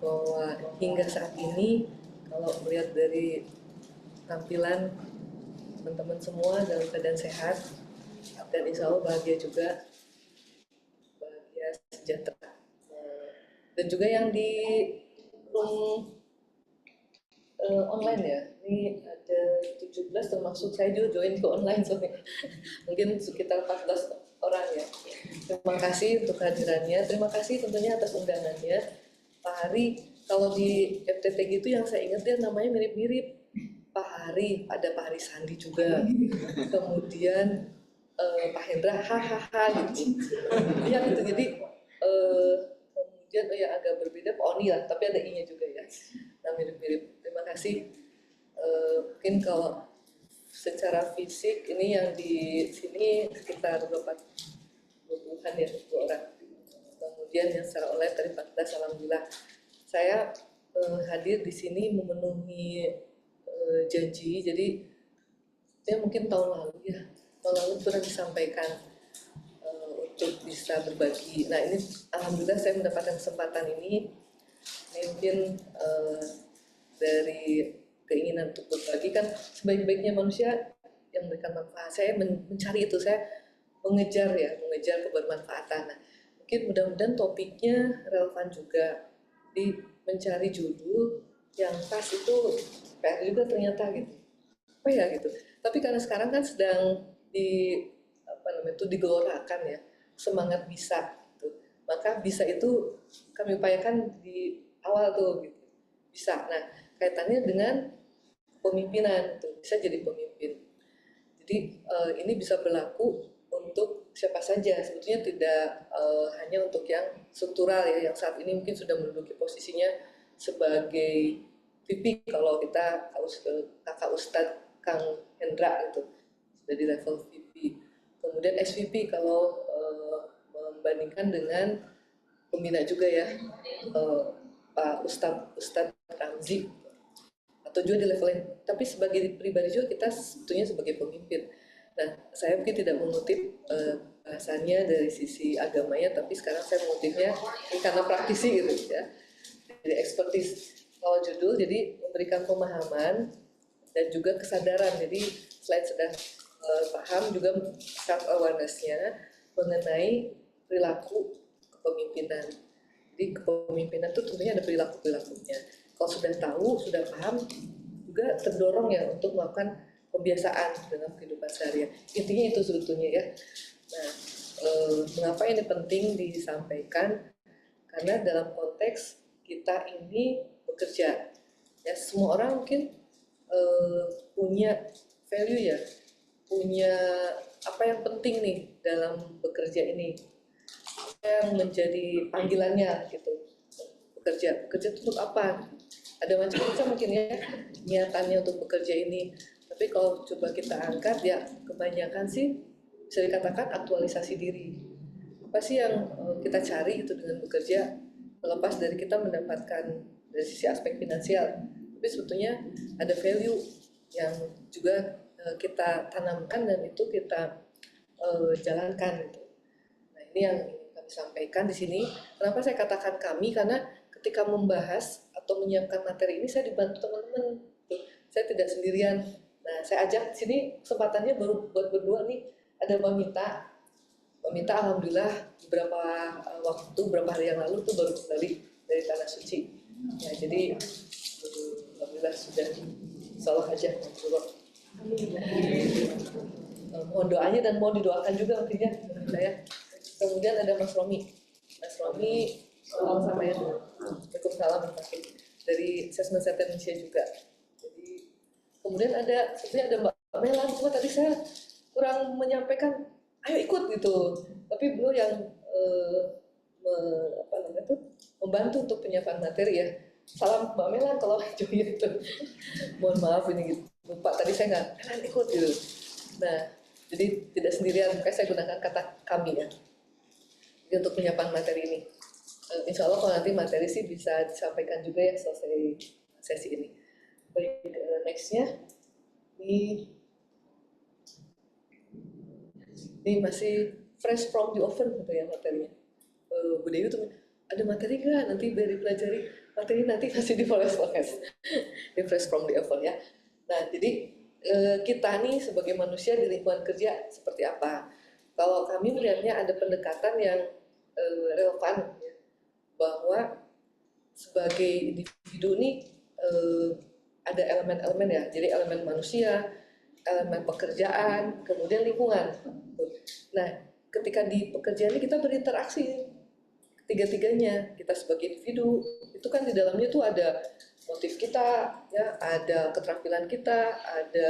bahwa hingga saat ini kalau melihat dari tampilan teman-teman semua dalam keadaan sehat dan insya Allah bahagia juga, bahagia sejahtera. Dan juga yang di room online ya, ini ada 17 termasuk saya juga join ke online soalnya. Mungkin sekitar 14 orang ya. Terima kasih untuk kehadirannya, terima kasih tentunya atas undangannya. Pak Hari, kalau di FTT gitu yang saya ingat dia namanya mirip-mirip Pak Hari, ada Pak Hari Sandi juga. Kemudian Pak Hendra hahaha gitu. Ya gitu, jadi kemudian yang agak berbeda Pak Oni lah, tapi ada I-nya juga ya. Nah mirip-mirip. Terima kasih. Mungkin kalau secara fisik ini yang di sini sekitar berapa 20-an ya, 20 orang. Kemudian yang secara online tadi 14, alhamdulillah. Saya hadir di sini memenuhi janji. Jadi ya mungkin tahun lalu sudah disampaikan untuk bisa berbagi. Nah ini alhamdulillah saya mendapatkan kesempatan ini. Mungkin dari keinginan untuk berbagi kan sebaik-baiknya manusia yang memberikan manfaat. Saya mencari itu, saya mengejar kebermanfaatan. Nah, mungkin mudah-mudahan topiknya relevan juga, di mencari judul yang pas itu PR juga ternyata gitu. Apa ya gitu. Tapi karena sekarang kan sedang digelorakan ya, semangat bisa gitu. Maka bisa itu kami upayakan di awal tuh gitu. Bisa. Nah, kaitannya dengan pemimpinan tuh, bisa jadi pemimpin. Jadi ini bisa berlaku untuk siapa saja, sebetulnya tidak hanya untuk yang struktural ya, yang saat ini mungkin sudah menduduki posisinya sebagai VP kalau kita kakak Ustadz Kang Hendra itu sudah di level VP. Kemudian SVP kalau membandingkan dengan pembina juga ya, Pak Ustadz Ramzi, atau juga di level lain. Tapi sebagai pribadi juga kita sebetulnya sebagai pemimpin. Nah, saya mungkin tidak mengutip bahasanya dari sisi agamanya, tapi sekarang saya mengutipnya karena praktisi gitu ya, dari expertise. Kalau judul jadi memberikan pemahaman dan juga kesadaran. Jadi selain sudah paham juga self awareness-nya mengenai perilaku kepemimpinan. Jadi kepemimpinan itu tentunya ada perilaku-perilakunya. Kalau sudah tahu, sudah paham, juga terdorong ya untuk melakukan pembiasaan dalam kehidupan sehari-hari. Intinya itu sebetulnya ya. Nah, mengapa ini penting disampaikan? Karena dalam konteks kita ini bekerja, ya semua orang mungkin punya value ya, punya apa yang penting nih dalam bekerja ini, yang menjadi panggilannya gitu. Bekerja itu untuk apa? Ada macam-macam mungkin ya niatannya untuk bekerja ini. Tapi kalau coba kita angkat ya kebanyakan sih bisa dikatakan aktualisasi diri. Apa sih yang kita cari itu dengan bekerja, terlepas dari kita mendapatkan dari sisi aspek finansial, tapi sebetulnya ada value yang juga kita tanamkan dan itu kita jalankan gitu. Nah ini yang kami sampaikan di sini. Kenapa saya katakan kami? Karena ketika membahas atau menyiapkan materi ini saya dibantu teman-teman. Saya tidak sendirian. Nah saya ajak sini kesempatannya baru buat berdua nih. Ada Mbak Mita alhamdulillah beberapa hari yang lalu tuh baru kembali dari Tanah Suci. Ya, jadi alhamdulillah sudah salah aja. Mohon doanya dan mohon didoakan juga nantinya saya. Kemudian ada Mas Romi. Salam sama ya. Waalaikumsalam dari Assessment Center Indonesia juga. Jadi kemudian sebenarnya ada Mbak Melan, cuma tadi saya kurang menyampaikan ayo ikut gitu, tapi beliau yang membantu untuk penyiapan materi ya. Salam Mbak Melan kalau join itu. Mohon maaf ini gitu. Lupa tadi saya nggak Melan ikut gitu. Nah, jadi tidak sendirian, makanya saya gunakan kata kami ya. Jadi untuk penyiapan materi ini. Insya Allah kalau nanti materi sih bisa disampaikan juga ya selesai sesi ini. Baik, nextnya ini masih fresh from the oven gitu ya materinya. Bu Dewi tuh ada materi nggak nanti biar dipelajari, materi nanti kasih di flash di flash from the oven ya. Nah jadi kita nih sebagai manusia di lingkungan kerja seperti apa? Kalau kami melihatnya ada pendekatan yang relevan ya, bahwa sebagai individu nih ada elemen-elemen ya, jadi elemen manusia, elemen pekerjaan, kemudian lingkungan. Nah, ketika di pekerjaan ini kita berinteraksi tiga-tiganya, kita sebagai individu itu kan di dalamnya tuh ada motif kita, ya, ada keterampilan kita, ada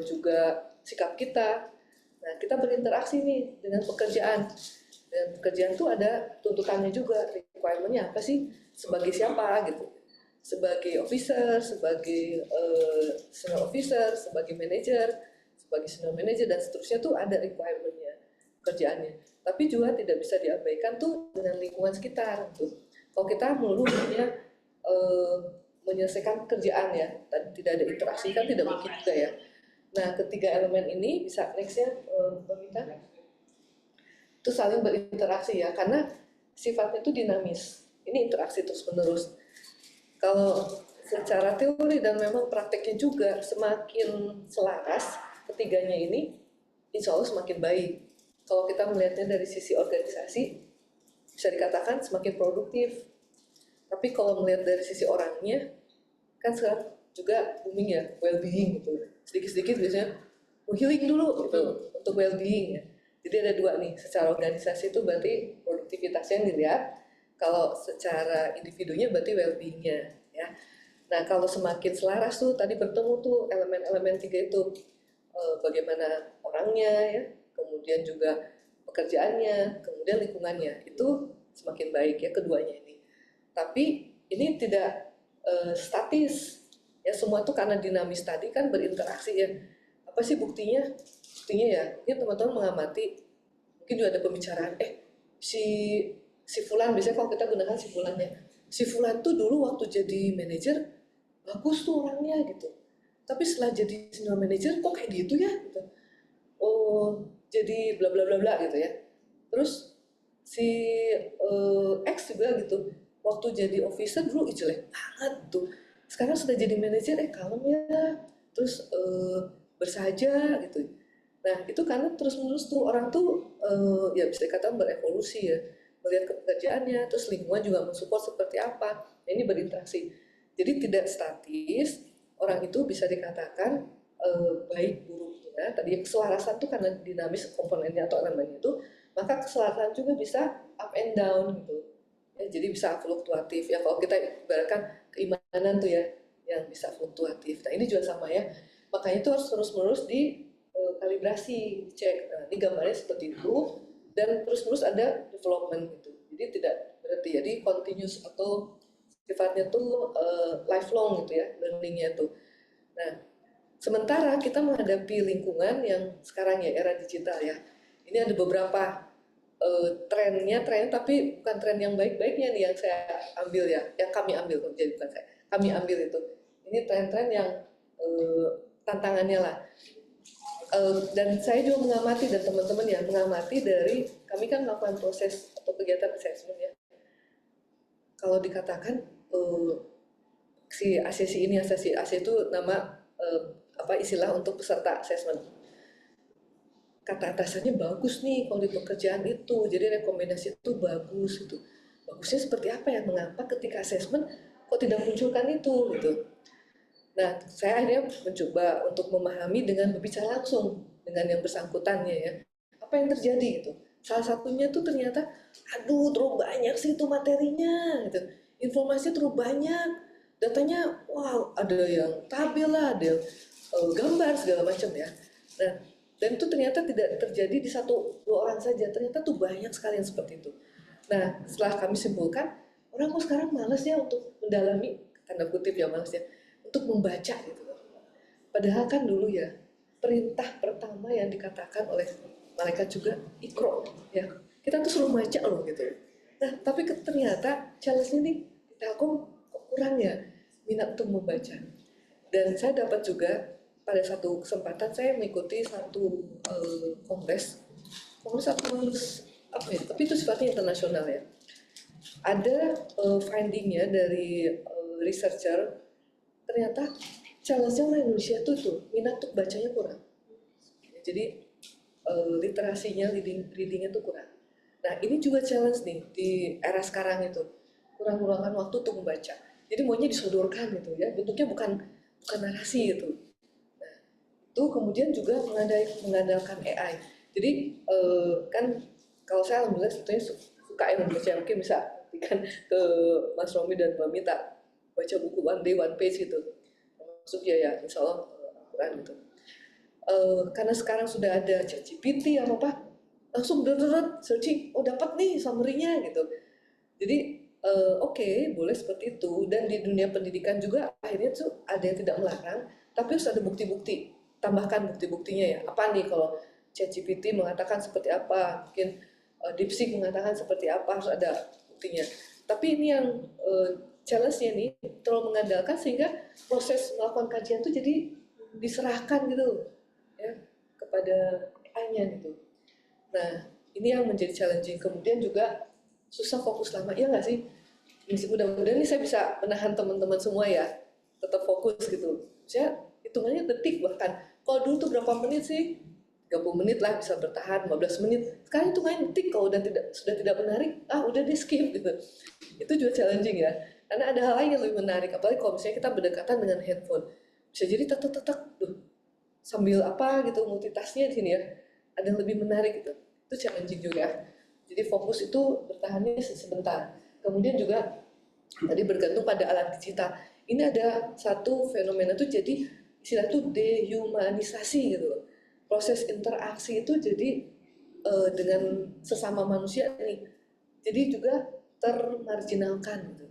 juga sikap kita. Nah, kita berinteraksi nih dengan pekerjaan. Dan pekerjaan tuh ada tuntutannya juga, requirement-nya apa sih, sebagai siapa gitu. Sebagai officer, sebagai senior officer, sebagai manager, sebagai senior manager dan seterusnya tuh ada requirement-nya pekerjaannya. Tapi juga tidak bisa diabaikan tuh dengan lingkungan sekitar tuh. Kalau kita melulu hanya menyelesaikan pekerjaan ya, dan tidak ada interaksi kan tidak mungkin juga ya. Nah, ketiga elemen ini bisa nextnya Mbak Mita, itu saling berinteraksi ya, karena sifatnya itu dinamis. Ini interaksi terus menerus. Kalau secara teori dan memang prakteknya juga semakin selaras ketiganya ini, insya Allah semakin baik. Kalau kita melihatnya dari sisi organisasi, bisa dikatakan semakin produktif. Tapi kalau melihat dari sisi orangnya, kan sekarang juga booming ya, well-being gitu. Sedikit-sedikit biasanya, healing dulu gitu, untuk well-being ya. Jadi ada dua nih, secara organisasi itu berarti produktivitasnya yang dilihat, kalau secara individunya berarti well-being-nya ya. Nah kalau semakin selaras tuh, tadi bertemu tuh elemen-elemen tiga itu, bagaimana orangnya ya, kemudian juga pekerjaannya, kemudian lingkungannya, itu semakin baik ya keduanya ini. Tapi ini tidak statis ya, semua tuh karena dinamis tadi kan berinteraksi ya. Apa sih buktinya? Buktinya ya, ini teman-teman mengamati, mungkin juga ada pembicaraan, si Fulan, biasanya kalau kita gunakan si Fulannya, si Fulan tuh dulu waktu jadi manajer bagus tuh orangnya gitu, tapi setelah jadi senior manager kok kayak gitu ya gitu. Oh, jadi bla bla bla bla gitu ya. Terus si X juga gitu, waktu jadi officer dulu jelek banget tuh, sekarang sudah jadi manajer kalem ya, terus bersahaja gitu. Nah itu karena terus menerus tuh orang tuh ya bisa dikatakan berevolusi ya, melihat pekerjaannya, terus lingkungan juga mensupport seperti apa. Nah, ini berinteraksi, jadi tidak statis. Orang itu bisa dikatakan baik buruknya tadi keselarasan tuh karena dinamis komponennya atau elemennya itu, maka keselarasan juga bisa up and down gitu ya, jadi bisa fluktuatif ya. Kalau kita ibaratkan keimanan tuh ya yang bisa fluktuatif. Nah ini juga sama ya, makanya itu harus terus-menerus di kalibrasi, dicek. Nah, ini gambarnya seperti itu, dan terus-menerus ada development gitu. Jadi tidak berarti jadi continuous atau sifatnya tuh lifelong gitu ya, learningnya tuh. Nah, sementara kita menghadapi lingkungan yang sekarang ya era digital ya. Ini ada beberapa trennya, tapi bukan tren yang baik-baiknya nih yang saya ambil ya, yang kami ambil, jadi bukan saya, kami ambil itu. Ini tren-tren yang tantangannya lah. Dan saya juga mengamati, dan teman-teman ya mengamati dari kami kan melakukan proses atau kegiatan assessment ya. Kalau dikatakan si ACC ini, ACC itu nama apa istilah untuk peserta assessment. Kata atasannya bagus nih kalau di pekerjaan itu, jadi rekomendasi itu bagus itu. Bagusnya seperti apa ya? Mengapa ketika assessment kok tidak munculkan itu gitu? Nah, saya akhirnya mencoba untuk memahami dengan berbicara langsung dengan yang bersangkutannya ya. Apa yang terjadi gitu? Salah satunya tuh ternyata, aduh terlalu banyak sih itu materinya gitu. Informasinya terlalu banyak, datanya wow, ada yang tabel lah, ada yang gambar segala macam ya. Nah, dan itu ternyata tidak terjadi di satu dua orang saja, ternyata tuh banyak sekali yang seperti itu. Nah, setelah kami simpulkan, orang kok sekarang males ya untuk mendalami, tanda kutip ya males ya, untuk membaca gitu. Padahal kan dulu ya, perintah pertama yang dikatakan oleh malaikat juga ikro ya. Kita tuh suruh baca loh gitu. Nah, tapi ternyata challenge ini di Telkom kurang ya minat untuk membaca. Dan saya dapat juga pada satu kesempatan saya mengikuti satu kongres apa ya, tapi itu sifatnya internasional ya. ada findingnya dari researcher, ternyata challenge-nya orang Indonesia tuh minat untuk bacanya kurang. Jadi literasinya, readingnya tuh kurang. Nah ini juga challenge nih di era sekarang itu, kurang meluangkan waktu untuk membaca. Jadi maunya disodorkan gitu ya, bentuknya bukan narasi gitu. Nah itu kemudian juga mengandalkan AI. Jadi kan kalau saya alhamdulillah sebetulnya suka yang membaca, mungkin bisa berikan ke Mas Romi dan Mbak Mita baca buku one day one page gitu, masuk ya insya Allah Al-Quran gitu. Karena sekarang sudah ada ChatGPT apa langsung searching, oh dapat nih summary-nya gitu. Jadi oke, boleh seperti itu. Dan di dunia pendidikan juga akhirnya tuh ada yang tidak melarang, tapi harus ada bukti-bukti. Tambahkan bukti-buktinya ya. Apa nih kalau ChatGPT mengatakan seperti apa, mungkin DeepSeek mengatakan seperti apa, harus ada buktinya. Tapi ini yang challenge-nya nih terlalu mengandalkan sehingga proses melakukan kajian tuh jadi diserahkan gitu ya kepada AI-nya gitu. Nah ini yang menjadi challenging. Kemudian juga susah fokus lama, iya nggak sih? Mudah-mudahan ini saya bisa menahan teman-teman semua ya, tetap fokus gitu. Saya hitungannya detik bahkan. Kalau dulu tuh berapa menit sih? 30 menit lah bisa bertahan, 15 menit. Sekarang hitungannya detik, kalau sudah tidak menarik, udah di skip gitu. Itu juga challenging ya. Karena ada hal lain yang lebih menarik, apalagi kalau misalnya kita berdekatan dengan handphone. Bisa jadi tetek-tetek, sambil apa gitu, multitasknya di sini ya. Ada yang lebih menarik gitu. Itu challenging juga. Jadi fokus itu bertahannya sebentar. Kemudian juga tadi bergantung pada alat digital. Ini ada satu fenomena tuh jadi istilah tuh dehumanisasi gitu. Proses interaksi itu jadi dengan sesama manusia nih. Jadi juga termarginalkan gitu.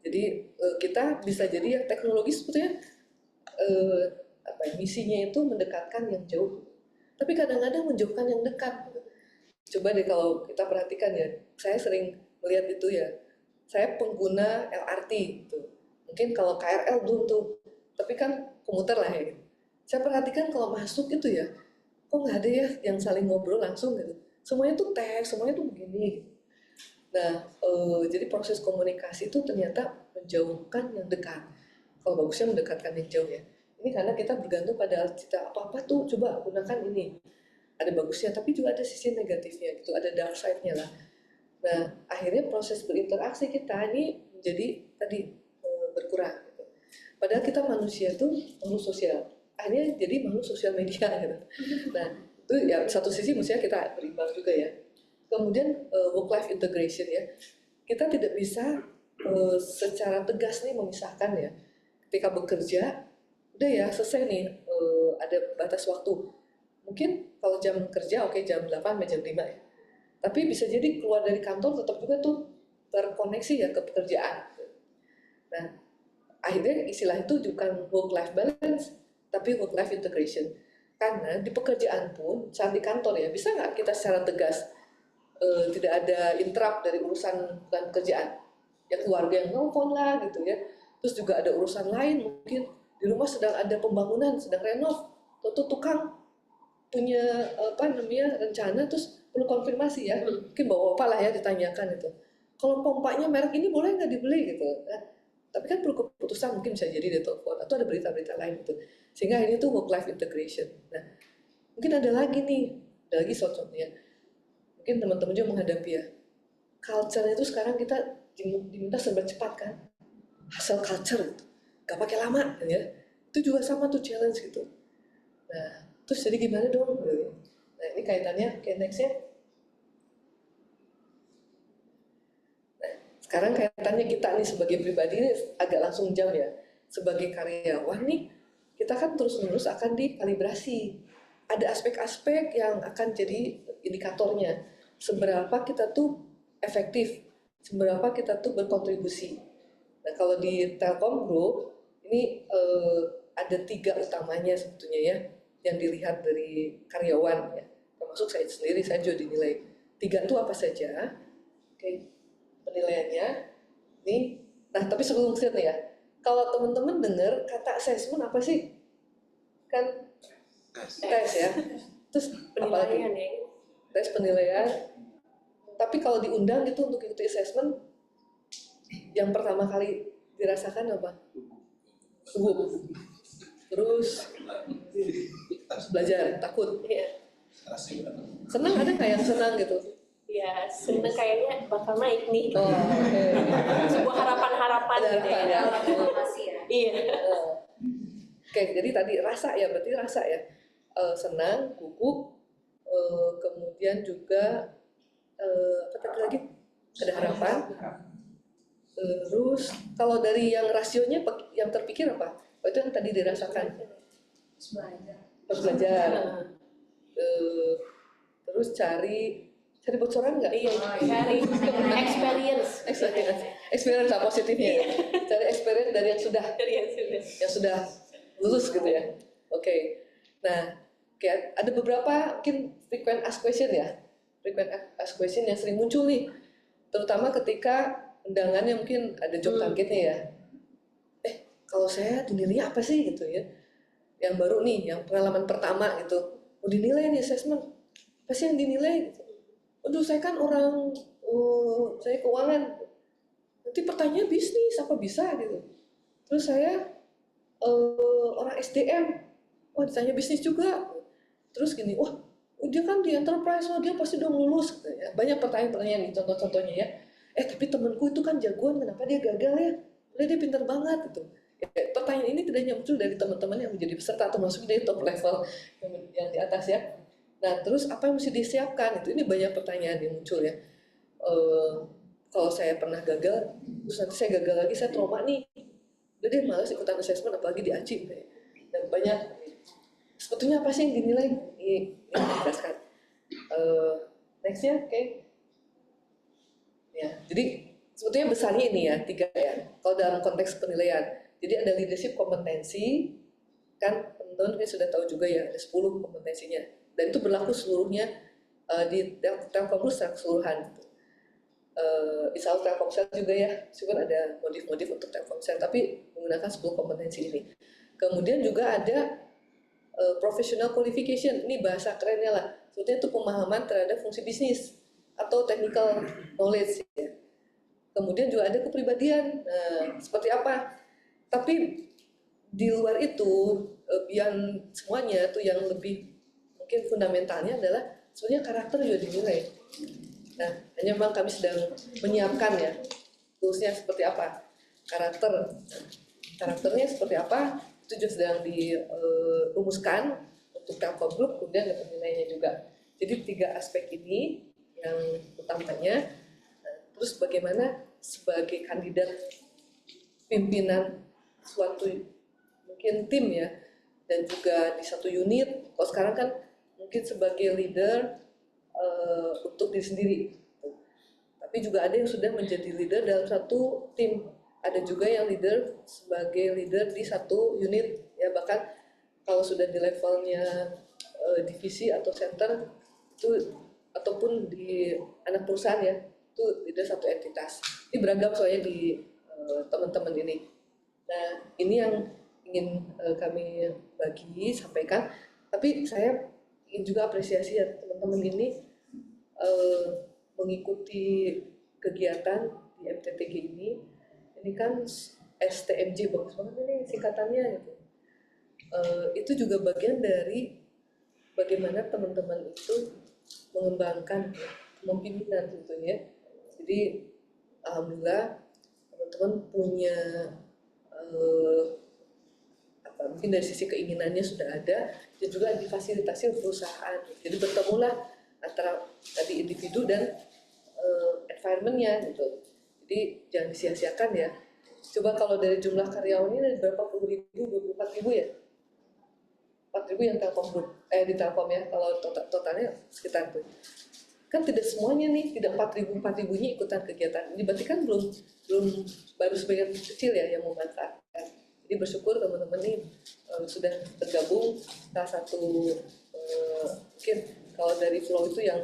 Jadi kita bisa jadi ya teknologi sebetulnya misinya itu mendekatkan yang jauh. Tapi kadang-kadang menjauhkan yang dekat. Coba deh kalau kita perhatikan ya, saya sering melihat itu ya, saya pengguna LRT gitu. Mungkin kalau KRL belum tuh, tapi kan komuter lah ya. Saya perhatikan kalau masuk itu ya, kok nggak ada ya yang saling ngobrol langsung gitu. Semuanya tuh teks, semuanya tuh begini. Nah, jadi proses komunikasi itu ternyata menjauhkan yang dekat. Kalau bagusnya mendekatkan yang jauh ya. Ini karena kita bergantung pada kita apa-apa tuh coba gunakan ini. Ada bagusnya, tapi juga ada sisi negatifnya gitu, ada dark side-nya lah. Nah, akhirnya proses berinteraksi kita ini menjadi tadi berkurang. Gitu. Padahal kita manusia tuh makhluk sosial, akhirnya jadi makhluk sosial media gitu. Nah, itu ya satu sisi mestinya kita berimbang juga ya. Kemudian work-life integration ya, kita tidak bisa secara tegas nih memisahkan ya. Ketika bekerja, udah ya selesai nih, ada batas waktu. Mungkin kalau jam kerja oke jam 8 sampai jam 5 ya. Tapi bisa jadi keluar dari kantor tetap juga tuh terkoneksi ya ke pekerjaan. Nah, akhirnya istilah itu bukan work-life balance, tapi work-life integration. Karena di pekerjaan pun, saat di kantor ya, bisa nggak kita secara tegas tidak ada interrupt dari urusan bukan pekerjaan. Ya keluarga yang nelfon lah gitu ya. Terus juga ada urusan lain, mungkin di rumah sedang ada pembangunan, sedang renov, atau tukang punya rencana terus perlu konfirmasi ya, mungkin bawa apa lah ya ditanyakan itu, kalau pompanya merek ini boleh nggak dibeli gitu. Nah, tapi kan perlu keputusan, mungkin bisa jadi di telepon atau ada berita-berita lain gitu, sehingga ini tuh work life integration. Nah mungkin ada lagi nih, ada lagi contohnya, mungkin teman-teman juga menghadapi ya, culture itu sekarang kita diminta serba cepat kan, hustle culture gitu, gak pakai lama ya, itu juga sama tuh challenge gitu. Nah terus jadi gimana dong? Nah ini kaitannya ke nextnya. Nah, sekarang kaitannya kita nih sebagai pribadi ini agak langsung jam ya. Sebagai karyawan nih, kita kan terus-menerus akan dikalibrasi. Ada aspek-aspek yang akan jadi indikatornya. Seberapa kita tuh efektif, seberapa kita tuh berkontribusi. Nah kalau di Telkom Group, ini ada 3 utamanya sebetulnya ya, yang dilihat dari karyawan ya, termasuk saya sendiri, saya juga dinilai 3 itu apa saja. Oke, penilaiannya nih. Nah tapi sebelum set nih ya, kalau teman-teman dengar kata assessment apa sih? Kan tes ya, terus penilaian ya, tes penilaian. Tapi kalau diundang gitu untuk ikuti assessment, yang pertama kali dirasakan apa? Gugup. Terus belajar, takut. Iya. Senang ada nggak yang senang gitu? Ya, seneng kayaknya bakal naik nih. Oh, okay. Sebuah harapan-harapan Ada gitu harapan ya. ya. Iya. Oke, jadi tadi rasa ya, berarti rasa ya. Senang, gugup, kemudian juga apa tadi lagi? Ada harapan. Terus kalau dari yang rasionya yang terpikir apa? Oh, itu yang tadi dirasakan. Harus belajar. Terus cari bocoran nggak? Iya, cari experience apa positifnya? Cari experience dari yang sudah lulus gitu ya. Oke. Nah, kayak ada beberapa mungkin frequent ask question ya. Frequent ask question yang sering muncul nih. Terutama ketika undangannya mungkin ada job targetnya ya. Kalau saya dinilainya apa sih gitu ya? Yang baru nih, yang pengalaman pertama gitu. Mau dinilai nih assessment. Apa sih yang dinilai? Gitu. Aduh, saya kan orang, saya keuangan. Nanti pertanyaan bisnis, apa bisa gitu. Terus saya orang SDM, wah ditanya bisnis juga. Terus gini, wah dia kan di enterprise, wah dia pasti udah lulus. Banyak pertanyaan-pertanyaan nih, contoh-contohnya ya. Tapi temanku itu kan jagoan, kenapa dia gagal ya? Padahal dia pintar banget gitu. Pertanyaan ini tidak hanya muncul dari teman-teman yang menjadi peserta atau masuk dari top level yang di atas ya. Nah, terus apa yang mesti disiapkan? Ini banyak pertanyaan yang muncul ya. Kalau saya pernah gagal, terus nanti saya gagal lagi, saya trauma nih. Udah deh, malas ikutan assessment, apalagi di ACI. Dan banyak, sebetulnya apa sih yang dinilai? Ini dijelaskan. Next-nya, oke. Ya, jadi sebetulnya besarnya ini ya, 3 ya. Kalau dalam konteks penilaian. Jadi ada leadership kompetensi, kan teman-teman sudah tahu juga ya, ada 10 kompetensinya. Dan itu berlaku seluruhnya di Telkomsel secara keseluruhan. Insya Allah Telkomsel juga ya, meskipun ada modif-modif untuk Telkomsel, tapi menggunakan 10 kompetensi ini. Kemudian juga ada professional qualification, ini bahasa kerennya lah. Sebetulnya itu pemahaman terhadap fungsi bisnis atau technical knowledge. Ya. Kemudian juga ada kepribadian, seperti apa. Tapi di luar itu, yang semuanya tuh yang lebih mungkin fundamentalnya adalah sebenarnya karakter juga dinilai. Nah, hanya memang kami sedang menyiapkan ya, toolsnya seperti apa, karakternya seperti apa, itu juga sedang dirumuskan untuk Telkom Group, kemudian ada penilaiannya juga. Jadi 3 aspek ini yang utamanya. Terus bagaimana sebagai kandidat pimpinan suatu mungkin tim ya, dan juga di satu unit. Kalau sekarang kan mungkin sebagai leader untuk diri sendiri. Tapi juga ada yang sudah menjadi leader dalam satu tim. Ada juga yang leader sebagai leader di satu unit. Ya bahkan kalau sudah di levelnya divisi atau center itu, ataupun di anak perusahaan ya, itu leader satu entitas. Ini beragam soalnya di teman-teman ini. Nah, ini yang ingin kami sampaikan. Tapi saya ingin juga apresiasi ya teman-teman ini mengikuti kegiatan di MTTG ini. Ini kan STMJ, bagus banget ini singkatannya gitu. Itu juga bagian dari bagaimana teman-teman itu mengembangkan kepemimpinan tentunya. Jadi alhamdulillah teman-teman punya mungkin dari sisi keinginannya sudah ada, dan juga difasilitasi perusahaan. Jadi bertemulah antara tadi individu dan environment-nya gitu. Jadi jangan disia-siakan ya. Coba kalau dari jumlah karyawannya dari berapa puluh ribu, 24.000 ya? 4.000 yang Telkom Group, di Telkom ya, kalau totalnya sekitar itu. Kan tidak semuanya nih, tidak 4.000-nya ikutan kegiatan. Ini berarti kan belum baru sebagian kecil ya yang memanfaatkan. Jadi bersyukur teman-teman nih sudah bergabung salah satu mungkin kalau dari flow itu yang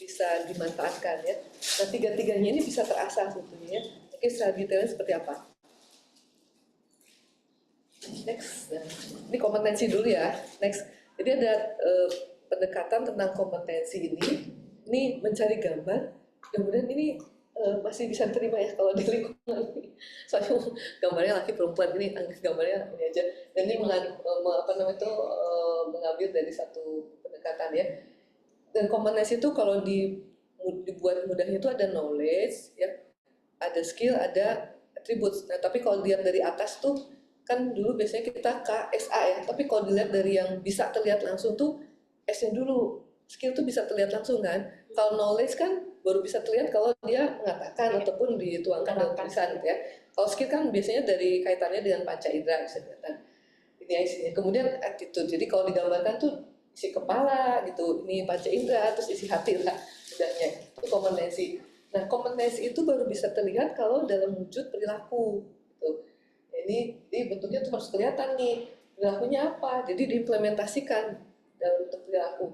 bisa dimanfaatkan ya. Nah 3-3-nya ini bisa terasah sebetulnya. Mungkin secara detailnya seperti apa? Next, nah, ini kompetensi dulu ya. Next, jadi ada pendekatan tentang kompetensi ini mencari gambar. Kemudian ini masih bisa terima ya kalau di lingkungan ini. Soalnya gambarnya laki perempuan ini, gambarnya ini aja. Dan ini mengambil dari satu pendekatan ya. Dan kompetensi itu kalau dibuat mudahnya itu ada knowledge ya, ada skill, ada attributes. Nah, tapi kalau dilihat dari atas tuh kan dulu biasanya kita KSA ya, tapi kalau dilihat dari yang bisa terlihat langsung tuh S-nya dulu. Skill tuh bisa terlihat langsung kan. Kalau knowledge kan baru bisa terlihat kalau dia mengatakan ataupun dituangkan dalam tulisan ya. Kalau skill kan biasanya dari kaitannya dengan panca indera bisa kelihatan. Ini isinya. Kemudian attitude. Jadi kalau digambarkan tuh isi kepala gitu, ini panca indera, terus isi hati lah udahnya. Itu kompetensi. Nah, kompetensi itu baru bisa terlihat kalau dalam wujud perilaku gitu. Ini bentuknya tuh harus kelihatan nih perilakunya apa. Jadi diimplementasikan dalam bentuk perilaku.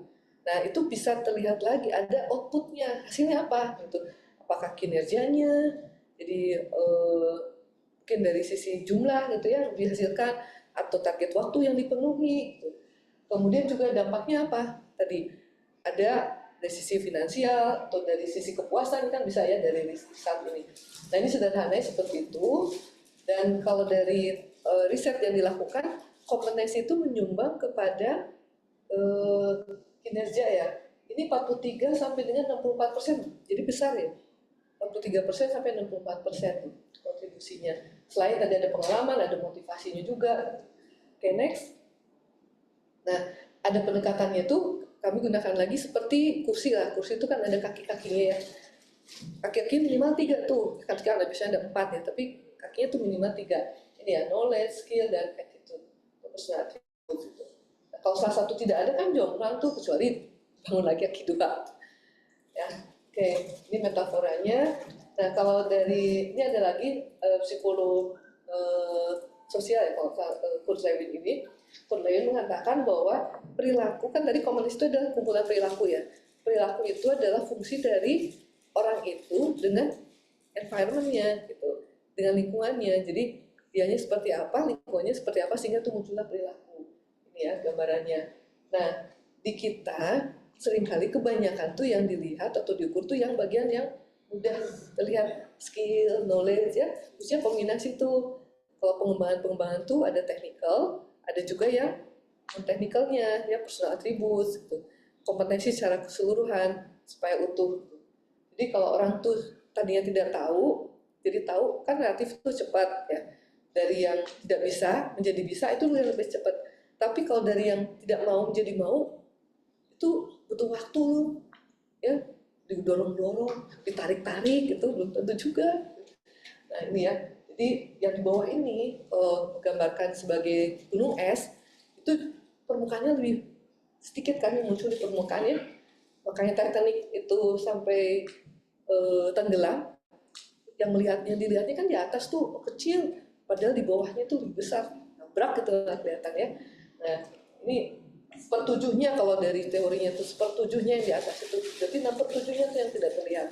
Nah, itu bisa terlihat lagi ada outputnya, hasilnya apa gitu. Apakah kinerjanya, jadi mungkin dari sisi jumlah gitu ya dihasilkan, atau target waktu yang dipenuhi gitu. Kemudian juga dampaknya apa? Tadi ada dari sisi finansial atau dari sisi kepuasan kan bisa ya dari riset ini. Nah, ini sederhananya seperti itu. Dan kalau dari riset yang dilakukan, kompetensi itu menyumbang kepada kinerja ya. Ini 43 sampai dengan 64%. Jadi besar ya. 43% sampai 64% kontribusinya. Selain tadi ada pengalaman, ada motivasinya juga. Oke, next. Nah, ada pendekatannya itu kami gunakan lagi seperti kursi lah. Kursi itu kan ada kaki-kakinya ya. Kaki-kaki minimal 3 tuh. Kan biasanya ada 4 ya, tapi kakinya tuh minimal 3. Ini ya, knowledge, skill, dan attitude. Terus attribute gitu. Nah, kalau salah satu tidak ada kan jomplang tuh, kecuali bangun lagi kaki 2. Ya, oke. Ini metaforanya. Nah, kalau dari ini ada lagi psikolog sosial ya, kalau Kurt Lewin ini. Kurt Lewin mengatakan bahwa perilaku kan tadi komunitas itu adalah kumpulan perilaku ya. Perilaku itu adalah fungsi dari orang itu dengan environment-nya gitu, dengan lingkungannya. Jadi dianya seperti apa, lingkungannya seperti apa sehingga itu muncullah perilaku. Ini ya gambarannya. Nah, di kita seringkali kebanyakan tuh yang dilihat atau diukur tuh yang bagian yang mudah terlihat, skill, knowledge ya, khususnya kombinasi tuh. Kalau pengembangan tuh ada technical, ada juga yang non-technicalnya ya, personal attributes gitu, kompetensi secara keseluruhan supaya utuh. Jadi kalau orang tuh tadinya tidak tahu, jadi tahu kan relatif itu cepat ya. Dari yang tidak bisa menjadi bisa itu lebih cepat. Tapi kalau dari yang tidak mau menjadi mau, itu butuh waktu ya, didorong-dorong, ditarik-tarik gitu, belum tentu juga. Nah ini ya, jadi yang di bawah ini menggambarkan sebagai gunung es, itu permukaannya lebih sedikit kan yang muncul di permukaannya, makanya Titanic itu sampai tenggelam. Yang dilihatnya kan di atas tuh kecil, padahal di bawahnya tuh lebih besar, nabrak gitu lah kelihatan ya. Nah ini sepertujuhnya kalau dari teorinya itu sepertujuhnya yang di atas itu, jadi 6/7-nya itu yang tidak terlihat.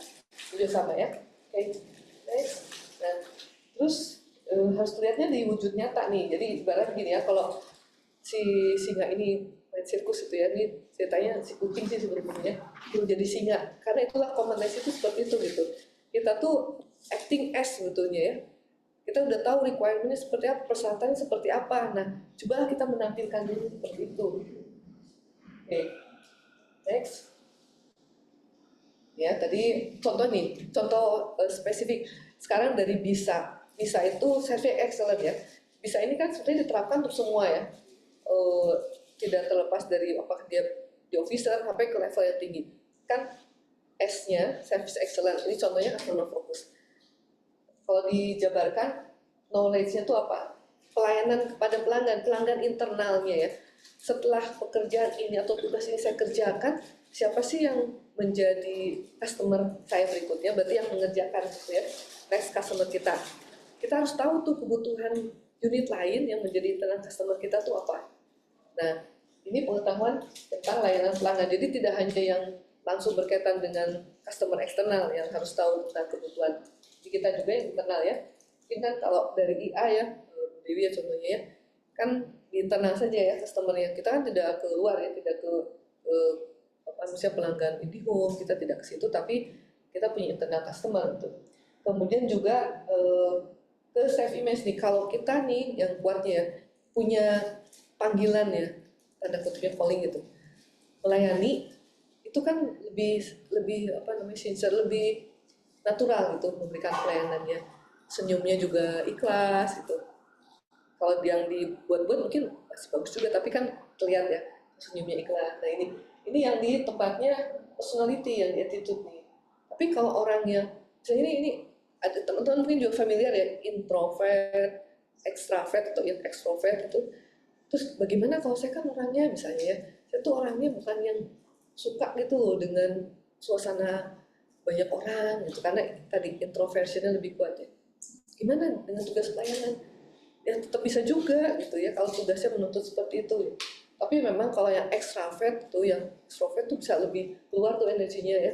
Itu sama ya. Oke, next. Nah terus harus terlihatnya di wujud nyata nih. Jadi ibarat gini ya, kalau si singa ini main sirkus itu ya, ini ceritanya si kucing sih sebenarnya itu jadi singa, karena itulah kompetensi itu seperti itu gitu. Kita tuh acting as sebetulnya ya, kita udah tahu requirement-nya seperti apa, persyaratannya seperti apa. Nah cobalah kita menampilkan dulu seperti itu. Oke, next. Ya tadi contoh nih, contoh spesifik. Sekarang dari bisa itu survey excellent ya. Bisa ini kan sebenarnya diterapkan untuk semua ya. Tidak terlepas dari apakah dia di officer sampai ke level yang tinggi. Kan S-nya service excellent, ini contohnya customer focus. Kalau dijabarkan knowledge-nya itu apa? Pelayanan kepada pelanggan internalnya ya. Setelah pekerjaan ini atau tugas ini saya kerjakan, siapa sih yang menjadi customer saya berikutnya? Berarti yang mengerjakan gitu ya, next customer kita. Kita harus tahu tuh kebutuhan unit lain yang menjadi internal customer kita tuh apa. Nah, ini pengetahuan tentang layanan pelanggan. Jadi tidak hanya yang langsung berkaitan dengan customer eksternal yang harus tahu tentang kebutuhan. Jadi kita juga yang internal ya. Mungkin kan kalau dari IA ya, Dewi ya contohnya ya, kan di internal saja ya customer-nya. Kita kan tidak keluar ya, tidak ke misalnya pelanggan IndiHome, kita tidak ke situ, tapi kita punya internal customer gitu. Kemudian juga ke self image nih, kalau kita nih yang kuatnya punya panggilan ya, tanda kutipnya calling gitu, melayani itu kan lebih lebih apa namanya sincere, lebih natural gitu memberikan pelayanannya, senyumnya juga ikhlas gitu. Kalau yang dibuat-buat mungkin masih bagus juga, tapi kan terlihat ya senyumnya ikhlas. Nah ini yang di tempatnya personality, yang di attitude nih. Tapi kalau orangnya misalnya ini ada teman-teman mungkin juga familiar ya, introvert, extrovert atau extrovert itu. Terus bagaimana kalau saya kan orangnya misalnya ya, saya tuh orangnya bukan yang suka gitu loh dengan suasana banyak orang gitu, karena tadi introversionnya lebih kuat ya. Gimana dengan tugas pelayanan? Ya tetap bisa juga gitu ya kalau tugasnya menuntut seperti itu. Tapi memang kalau yang extrovert tuh, yang extrovert tuh bisa lebih keluar tuh energinya ya.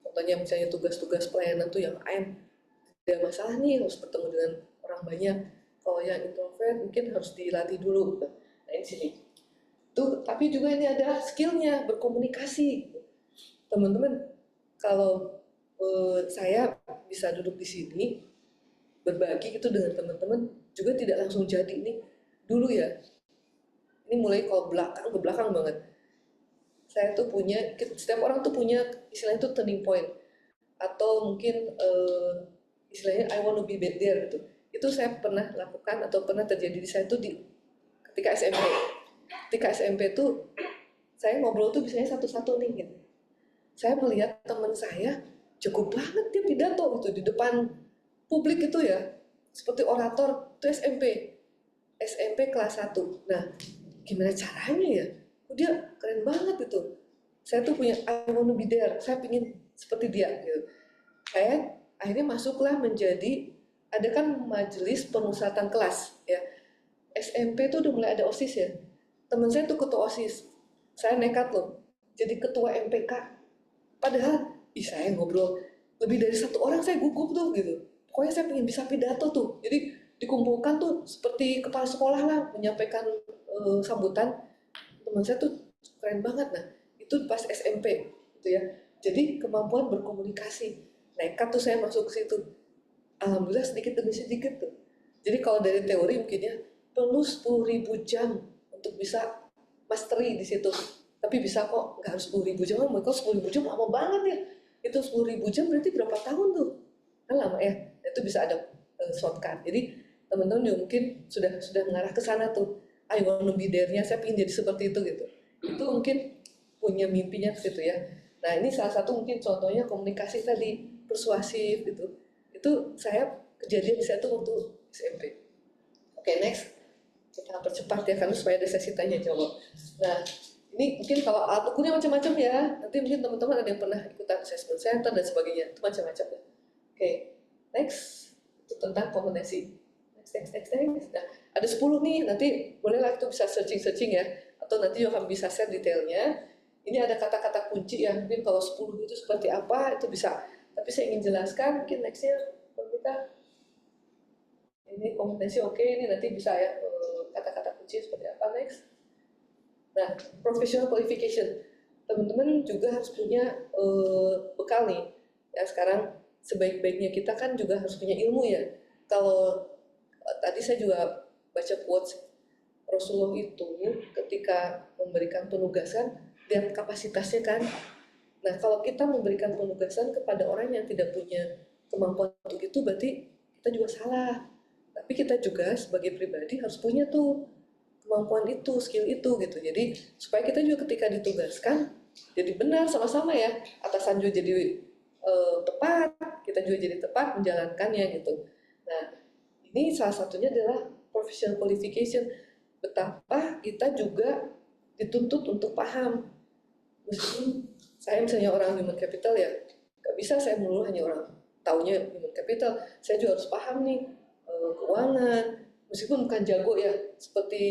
Contohnya misalnya tugas-tugas pelayanan tuh yang ada masalah nih harus bertemu dengan orang banyak. Kalau yang introvert mungkin harus dilatih dulu. Nah ini sini. Tuh, tapi juga ini ada skillnya berkomunikasi. Teman-teman, kalau saya bisa duduk di sini berbagi gitu dengan teman-teman juga tidak langsung jadi nih dulu ya. Ini mulai kalau ke belakang banget. Saya tuh punya, setiap orang tuh punya istilahnya tuh turning point atau mungkin istilahnya I want to be there gitu. Itu saya pernah lakukan atau pernah terjadi di saya tuh ketika SMP. Ketika SMP tuh saya ngobrol tuh biasanya satu-satu nih gitu. Saya melihat teman saya cukup banget dia pidato gitu di depan publik itu ya, seperti orator itu SMP kelas 1. Nah, gimana caranya ya? Oh, dia keren banget itu. Saya tuh punya I want to be there. Saya pengen seperti dia gitu. Saya akhirnya masuklah menjadi, ada kan majelis pemusatan kelas ya. SMP tuh udah mulai ada OSIS ya. Teman saya tuh ketua OSIS. Saya nekat loh jadi ketua MPK. Padahal saya ngobrol lebih dari satu orang saya gugup tuh gitu. Pokoknya saya pengen bisa pidato tuh. Jadi dikumpulkan tuh seperti kepala sekolah lah menyampaikan sambutan. Teman saya tuh keren banget. Nah itu pas SMP gitu ya. Jadi kemampuan berkomunikasi. Nekat tuh saya masuk ke situ. Alhamdulillah sedikit demi sedikit tuh. Jadi kalau dari teori mungkin ya perlu 10.000 jam untuk bisa mastery di situ. Tapi bisa kok, nggak harus 10.000 jam, mereka 10.000 jam lama banget ya. Itu 10.000 jam berarti berapa tahun tuh? Kan lama ya. Itu bisa ada shortcut. Jadi teman-teman juga mungkin sudah mengarah ke sana tuh. I want to be there-nya, saya ingin jadi seperti itu gitu. Itu mungkin punya mimpinya ke situ ya. Nah ini salah satu mungkin contohnya komunikasi tadi, persuasif gitu. Itu saya kejadian di saya tuh waktu SMP. Oke, next. Kita percepat ya, karena supaya ada sesi tanya jawab. Nah, ini mungkin kalau alat ukurnya macam-macam ya. Nanti mungkin teman-teman ada yang pernah ikutan assessment center dan sebagainya. Itu macam-macam ya. Oke, next. Itu tentang kompetensi. Next. Nah, ada 10 nih. Nanti bolehlah itu bisa searching ya. Atau nanti juga bisa share detailnya. Ini ada kata-kata kunci ya. Mungkin kalau 10 itu seperti apa, itu bisa. Tapi saya ingin jelaskan, mungkin nextnya kita ini kompetensi oke, ini nanti bisa ya kata-kata kunci seperti apa next. Nah, professional qualification, teman-teman juga harus punya bekal nih. Ya sekarang sebaik-baiknya kita kan juga harus punya ilmu ya. Kalau tadi saya juga baca quotes Rasulullah itu ketika memberikan penugasan, lihat kapasitasnya kan. Nah, kalau kita memberikan penugasan kepada orang yang tidak punya kemampuan untuk itu, berarti kita juga salah. Tapi kita juga sebagai pribadi harus punya tuh kemampuan itu, skill itu gitu. Jadi supaya kita juga ketika ditugaskan jadi benar sama-sama ya. Atasan juga jadi tepat, kita juga jadi tepat menjalankannya gitu. Nah, ini salah satunya adalah professional qualification. Betapa kita juga dituntut untuk paham. Meskipun saya misalnya orang human capital ya, nggak bisa saya melulu hanya orang taunya human capital. Saya juga harus paham nih keuangan, meskipun bukan jago ya, seperti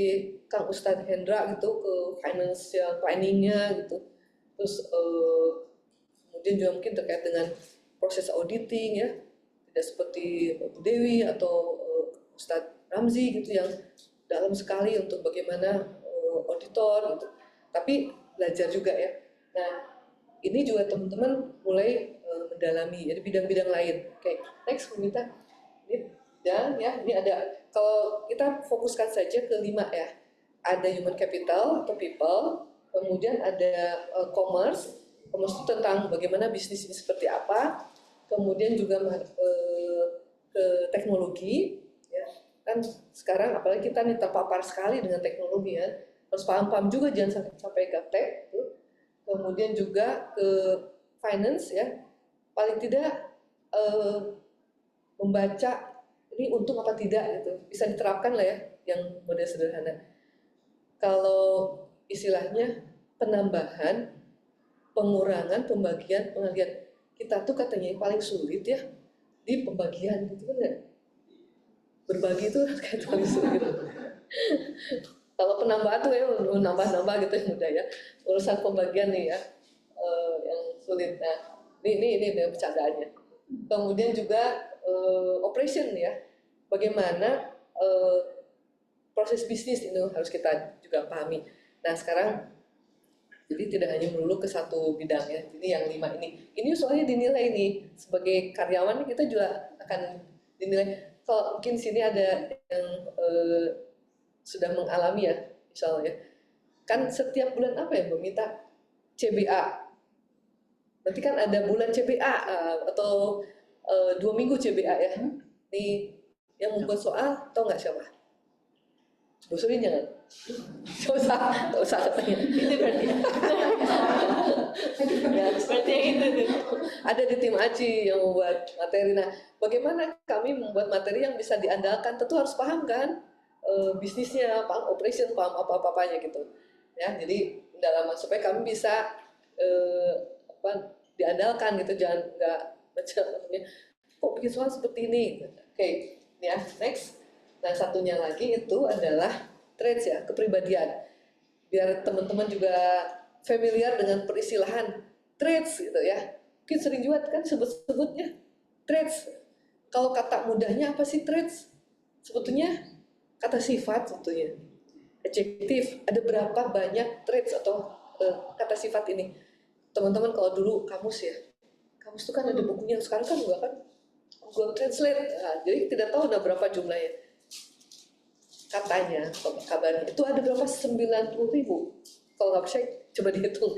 Kang Ustadz Hendra gitu ke financial planningnya gitu. Terus kemudian juga mungkin terkait dengan proses auditing ya, tidak seperti Bu Dewi atau Ustadz Ramzi gitu yang dalam sekali untuk bagaimana auditor gitu. Tapi belajar juga ya. Nah, ini juga teman-teman mulai mendalami di bidang-bidang lain. Oke, next meminta ini bidang ya, ini ada, kalau kita fokuskan saja ke 5 ya, ada human capital atau people, kemudian ada commerce itu tentang bagaimana bisnis ini seperti apa, kemudian juga ke teknologi ya, kan sekarang apalagi kita nih terpapar sekali dengan teknologi ya, harus paham-paham juga, jangan sampai gaptek gitu. Kemudian juga ke finance ya, paling tidak membaca ini untung apa tidak gitu, bisa diterapkan lah ya, yang model sederhana. Kalau istilahnya penambahan, pengurangan, pembagian, pengalian, kita tuh katanya yang paling sulit ya di pembagian gitu kan ya. Berbagi itu kayak paling sulit. Kalau penambahan tuh ya nambah-nambah gitu yang mudah ya. Urusan pembagian nih ya yang sulit. Nah, ini bercandaannya. Kemudian juga operation ya. Bagaimana proses bisnis itu harus kita juga pahami. Nah, sekarang jadi tidak hanya melulu ke satu bidang ya. Ini yang 5 ini. Ini soalnya dinilai nih sebagai karyawan kita juga akan dinilai. Kalau mungkin sini ada yang sudah mengalami ya, misalnya kan setiap bulan apa ya meminta CBA, berarti kan ada bulan CBA atau 2 minggu CBA ya. Nih yang membuat soal tahu nggak siapa? Bu Suri jangan, nggak usah katanya. Itu berarti. Ya, Berarti yang itu tuh. ada di tim Aci yang membuat materi. Nah, bagaimana kami membuat materi yang bisa diandalkan? Tentu harus paham kan bisnisnya, paham operation, paham apa-apanya gitu. Ya, jadi dalam supaya kami bisa diandalkan gitu, jangan nggak macam kok bikin soal seperti ini. Oke, ya next. Nah, satunya lagi itu adalah traits ya, kepribadian. Biar teman-teman juga familiar dengan peristilahan traits gitu ya. Mungkin sering juga kan sebut-sebutnya traits. Kalau kata mudahnya apa sih traits? Sebetulnya kata sifat sebetulnya. Adjektif. Ada berapa banyak traits atau kata sifat ini? Teman-teman kalau dulu kamus ya. Kamus itu kan ada bukunya, sekarang kan juga kan Google Translate. Nah, jadi tidak tahu ada berapa jumlahnya. Katanya, kabarnya itu ada berapa? 90.000. Kalau nggak percaya, coba dihitung.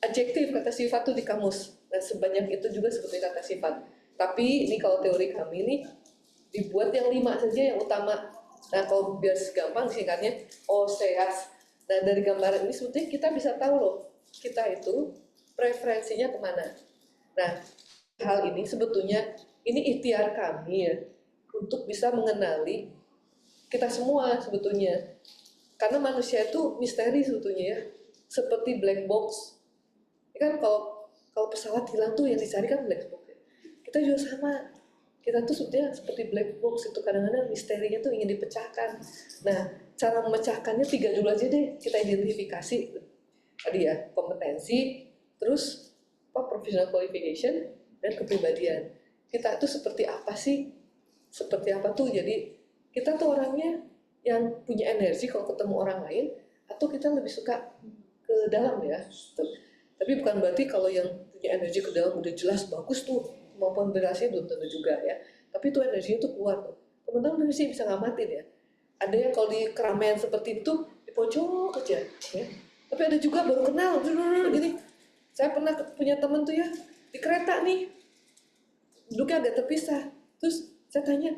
Adjektif, kata sifat tuh di kamus. Nah, sebanyak itu juga seperti kata sifat. Tapi ini kalau teori kami ini dibuat yang 5 saja yang utama. Nah, kalau biar gampang singkatnya OSEAS. Nah, dari gambaran ini sebetulnya kita bisa tahu loh, kita itu preferensinya kemana. Nah, hal ini sebetulnya ini ikhtiar kami ya untuk bisa mengenali kita semua sebetulnya, karena manusia itu misteri sebetulnya ya, seperti black box. Kan kalau pesawat hilang tuh yang dicari kan black box. Kita juga sama, kita tuh sebetulnya seperti black box itu, kadang-kadang misterinya tuh ingin dipecahkan. Nah, cara memecahkannya 3 dulu aja deh, kita identifikasi tadi ya, kompetensi, terus professional qualification dan kepribadian. Kita tuh seperti apa sih? Seperti apa tuh? Jadi kita tuh orangnya yang punya energi kalau ketemu orang lain, atau kita lebih suka ke dalam ya. Tapi bukan berarti kalau yang punya energi ke dalam udah jelas bagus tuh, kemampuan berhasil belum tentu juga ya. Tapi itu energinya tuh kuat tuh. Teman-teman sih bisa ngamatin ya. Ada yang kalau di keramaian seperti itu di pojok aja ya. Tapi ada juga baru kenal gini. Saya pernah punya teman tuh ya di kereta nih, duduknya agak terpisah. Terus saya tanya,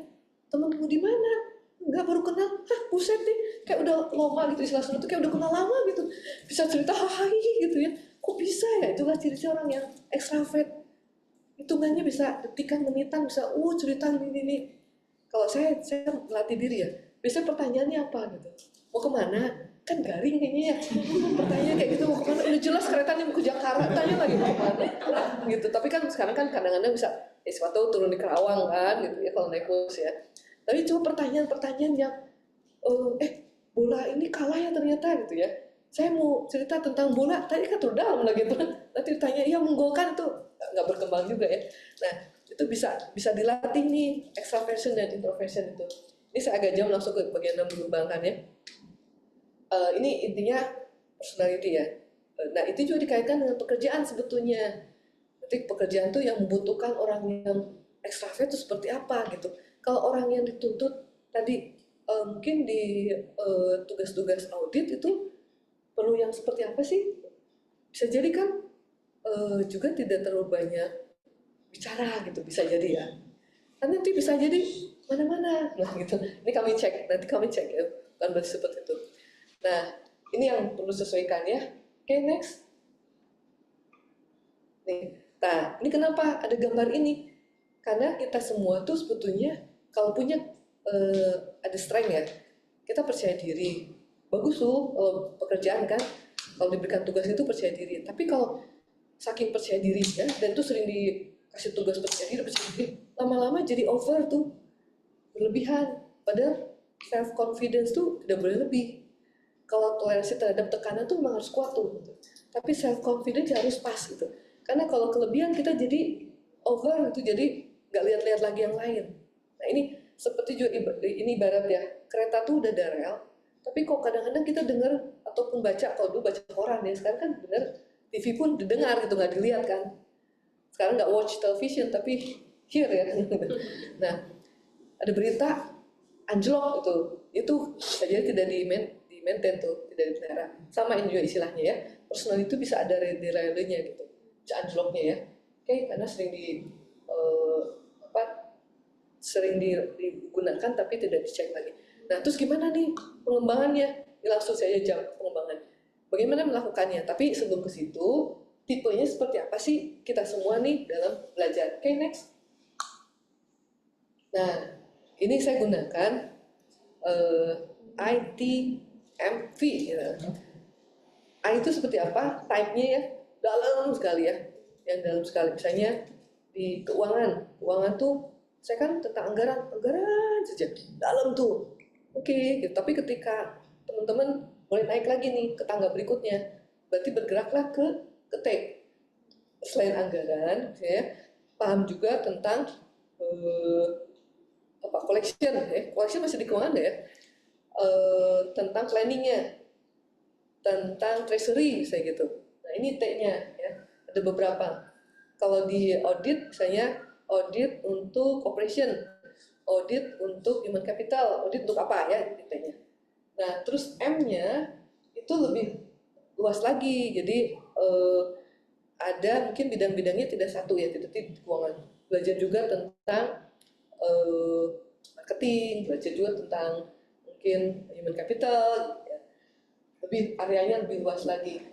temenmu di mana? Enggak, baru kenal. Hah, buset nih, kayak udah lama gitu, istilah Sunda tuh kayak udah kenal lama gitu. Bisa cerita hai gitu ya. Kok bisa ya? Itulah ciri-ciri orang yang ekstrovert. Hitungannya bisa detikan, menitan, bisa cerita ini. Kalau saya melatih diri ya. Biasanya pertanyaannya apa gitu? Mau kemana? Kan garing kayaknya ya. Pertanyaan kayak gitu, mau kemana? Udah jelas keretanya mau ke Jakarta, tanya lagi mau kemana? Gitu. Tapi kan sekarang kan kadang-kadang bisa sepatu turun di Kerawang kan gitu ya kalau naik bus ya. Tapi cuma pertanyaan-pertanyaan yang bola ini kalah ya ternyata gitu ya. Saya mau cerita tentang bola, tadi kan terlalu dalam lagi gitu. Nanti ditanya, iya menggolkan itu nggak berkembang juga ya. Nah, itu bisa dilatih nih, extraversion dan introversion itu. Ini saya agak jam langsung ke bagian yang mengembangkan ya. Ini intinya personality ya. Nah, itu juga dikaitkan dengan pekerjaan sebetulnya. Berarti pekerjaan tuh yang membutuhkan orang yang ekstrovert itu seperti apa gitu. Kalau orang yang dituntut tadi mungkin di tugas-tugas audit itu perlu yang seperti apa sih? Bisa jadi kan juga tidak terlalu banyak bicara gitu, bisa jadi ya. Kan nanti bisa jadi mana-mana, nah gitu. Ini kami cek, nanti kami cek ya, bukan berarti seperti itu. Nah, ini yang perlu sesuaikan ya. Oke, next. Nih, nah ini kenapa ada gambar ini? Karena kita semua tuh sebetulnya kalau punya ada strength ya, kita percaya diri. Bagus tuh kalau pekerjaan kan, kalau diberikan tugas itu percaya diri. Tapi kalau saking percaya dirinya dan itu sering dikasih tugas percaya diri, lama-lama jadi over tuh, berlebihan. Padahal self confidence tuh tidak boleh lebih. Kalau toleransi terhadap tekanan tuh memang harus kuat tuh. Gitu. Tapi self confidence harus pas gitu. Karena kalau kelebihan kita jadi over itu, jadi nggak lihat-lihat lagi yang lain. Nah ini seperti juga ini ibarat ya, kereta tuh udah ada rel, tapi kok kadang-kadang kita dengar ataupun baca, kalau dulu baca koran ya, sekarang kan bener TV pun didengar gitu, nggak dilihat kan. Sekarang nggak watch television tapi hear ya. Nah ada berita anjlok itu saja tidak di maintain tuh, tidak dipelihara. Sama ini juga istilahnya ya, personal itu bisa ada derailnya gitu, bisa anjloknya ya. Oke, karena sering sering digunakan tapi tidak dicek lagi. Nah terus gimana nih pengembangannya? Ini langsung saya jawab pengembangan. Bagaimana melakukannya? Tapi sebelum ke situ, tipenya seperti apa sih kita semua nih dalam belajar? Oke, next. Nah ini saya gunakan ITMV. Gitu. I itu seperti apa? Type-nya ya dalam sekali ya, yang dalam sekali. Misalnya di keuangan tuh saya kan tentang anggaran saja dalam tuh. Oke, gitu. Tapi ketika teman-teman mulai naik lagi nih ke tangga berikutnya, berarti bergeraklah ke T. Selain anggaran, ya, paham juga tentang collection, ya. Collection masih di keuangan ya. Tentang planningnya, tentang treasury, saya gitu. Nah ini T-nya ya, ada beberapa. Kalau di audit, misalnya audit untuk operation, audit untuk human capital, audit untuk apa ya T-nya. Nah terus M-nya itu lebih luas lagi, jadi ada mungkin bidang-bidangnya tidak satu ya, tidak di keuangan. Belajar juga tentang marketing, belajar juga tentang mungkin human capital, ya. Lebih areanya lebih luas lagi.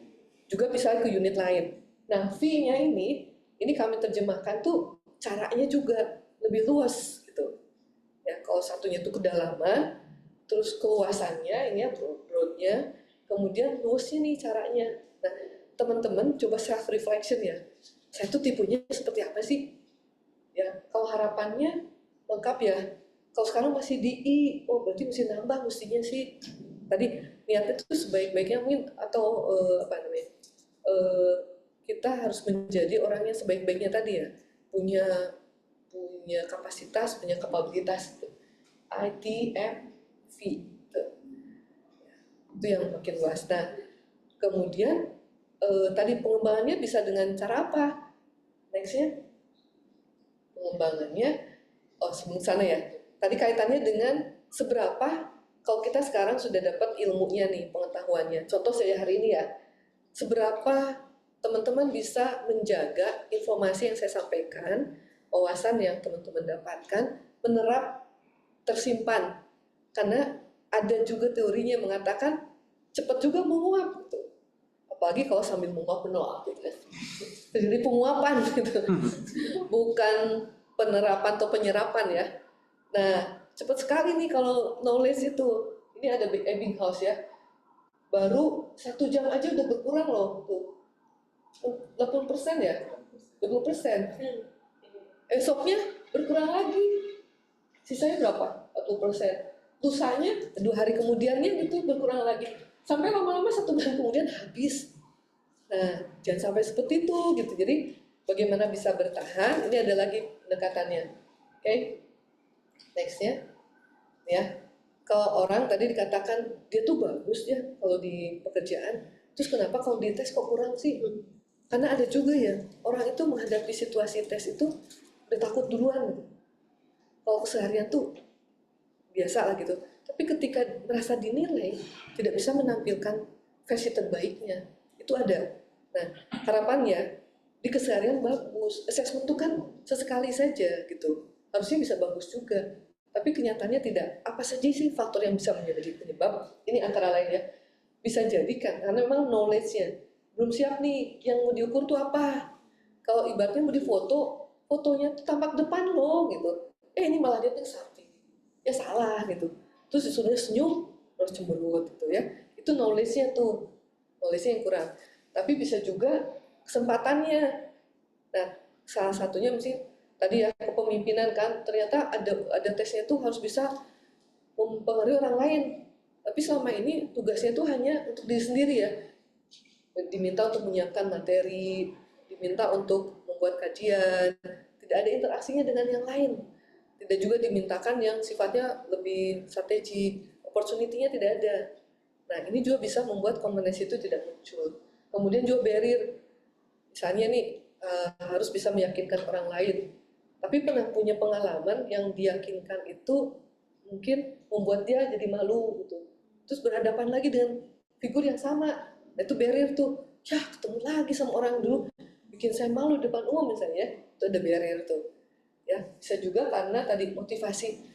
Juga bisa ke unit lain. Nah, V-nya ini kami terjemahkan tuh caranya juga lebih luas gitu. Ya, kalau satunya itu kedalaman, terus keluasannya ini ya broadnya, kemudian luasnya nih caranya. Nah, teman-teman coba self reflection ya. Saya tuh tipenya seperti apa sih? Ya, kalau harapannya lengkap ya. Kalau sekarang masih di I, oh berarti mesti nambah mestinya sih. Tadi niatnya tuh sebaik-baiknya mungkin atau kita harus menjadi orang yang sebaik-baiknya tadi ya, punya kapasitas, punya kapabilitas gitu. ITMV itu yang makin luas. Nah kemudian tadi pengembangannya bisa dengan cara apa? Nextnya pengembangannya sebelum sana ya. Tadi kaitannya dengan seberapa kalau kita sekarang sudah dapat ilmunya nih, pengetahuannya. Contoh saya hari ini ya, seberapa teman-teman bisa menjaga informasi yang saya sampaikan, wawasan yang teman-teman dapatkan, menerap, tersimpan. Karena ada juga teorinya yang mengatakan cepat juga menguap gitu. Apalagi kalau sambil menguap menolak gitu ya. Jadi penguapan gitu. Bukan penerapan atau penyerapan ya. Nah, cepat sekali nih kalau knowledge itu. Ini ada Ebbinghaus ya. Baru 1 jam aja udah berkurang loh tuh. 80% ya? 20%. Esoknya berkurang lagi. Sisanya berapa? 40%. Lusanya 2 hari kemudiannya itu berkurang lagi. Sampai lama-lama 1 bulan kemudian habis. Nah, jangan sampai seperti itu gitu. Jadi bagaimana bisa bertahan? Ini ada lagi pendekatannya. Oke. Nextnya, ya. Kalau orang tadi dikatakan dia tuh bagus ya kalau di pekerjaan, terus kenapa kalau di tes kok kurang sih? Karena ada juga ya, orang itu menghadapi situasi tes itu udah takut duluan gitu. Kalau keseharian tuh biasa lah gitu. Tapi ketika merasa dinilai, tidak bisa menampilkan versi terbaiknya. Itu ada. Nah, harapannya di keseharian bagus. Assessment itu kan sesekali saja gitu. Harusnya bisa bagus juga. Tapi kenyataannya tidak. Apa saja sih faktor yang bisa menjadi penyebab? Ini antara lain ya. Bisa jadi kan, karena memang knowledge-nya belum siap nih. Yang mau diukur tuh apa? Kalau ibaratnya mau difoto, fotonya tuh tampak depan loh gitu. Ini malah dia tuh samping. Ya salah gitu. Terus disuruh senyum, terus cemberut gitu ya. Itu knowledge-nya tuh. Knowledge-nya yang kurang. Tapi bisa juga kesempatannya. Nah, salah satunya mesti tadi ya kepemimpinan kan. Ternyata ada tesnya tuh harus bisa mempengaruhi orang lain. Tapi selama ini tugasnya tuh hanya untuk diri sendiri ya. Diminta untuk menyiapkan materi, diminta untuk membuat kajian, tidak ada interaksinya dengan yang lain. Tidak juga dimintakan yang sifatnya lebih strategi, opportunity-nya tidak ada. Nah, ini juga bisa membuat kombinasi itu tidak muncul. Kemudian juga barrier, misalnya nih harus bisa meyakinkan orang lain, tapi pernah punya pengalaman yang diyakinkan itu mungkin membuat dia jadi malu gitu. Terus berhadapan lagi dengan figur yang sama, nah, itu barrier tuh. Ya ketemu lagi sama orang dulu, bikin saya malu di depan umum misalnya, itu ada barrier tuh. Ya bisa juga karena tadi motivasi.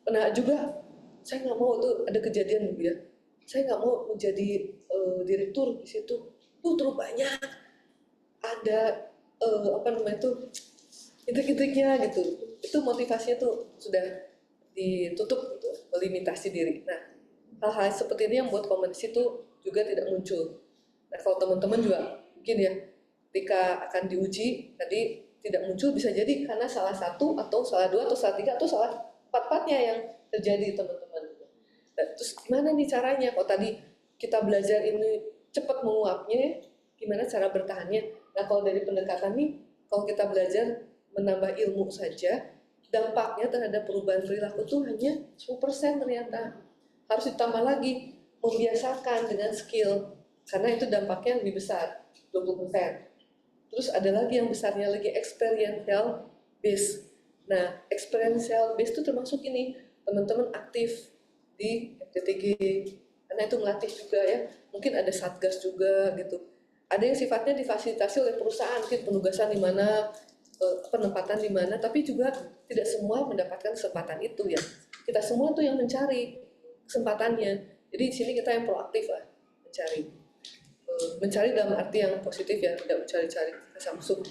Pernah juga saya nggak mau tuh ada kejadian gitu ya. Saya nggak mau menjadi direktur di situ. Tuh terlalu banyak ada apa namanya tuh intrik-intriknya gitu. Itu motivasinya tuh sudah ditutup gitu, melimitasi diri. Nah, hal-hal seperti ini yang membuat komunikasi itu juga tidak muncul. Nah, kalau teman-teman juga mungkin ya, ketika akan diuji tadi tidak muncul bisa jadi karena salah satu atau salah dua atau salah tiga atau salah empat-empatnya yang terjadi teman-teman. Nah, terus gimana nih caranya? Kalau tadi kita belajar ini cepat menguapnya, gimana cara bertahannya? Nah, kalau dari pendekatan nih, kalau kita belajar menambah ilmu saja, dampaknya terhadap perubahan perilaku itu hanya 10% ternyata. Harus ditambah lagi, membiasakan dengan skill, karena itu dampaknya lebih besar, 20%. Terus ada lagi yang besarnya lagi, experiential base. Nah, experiential base itu termasuk ini, teman-teman aktif di FTTG, karena itu melatih juga ya, mungkin ada satgas juga gitu. Ada yang sifatnya difasilitasi oleh perusahaan, mungkin penugasan di mana, penempatan di mana, tapi juga tidak semua mendapatkan kesempatan itu ya. Kita semua tuh yang mencari kesempatannya. Jadi di sini kita yang proaktif lah mencari dalam arti yang positif ya, tidak mencari-cari masuk.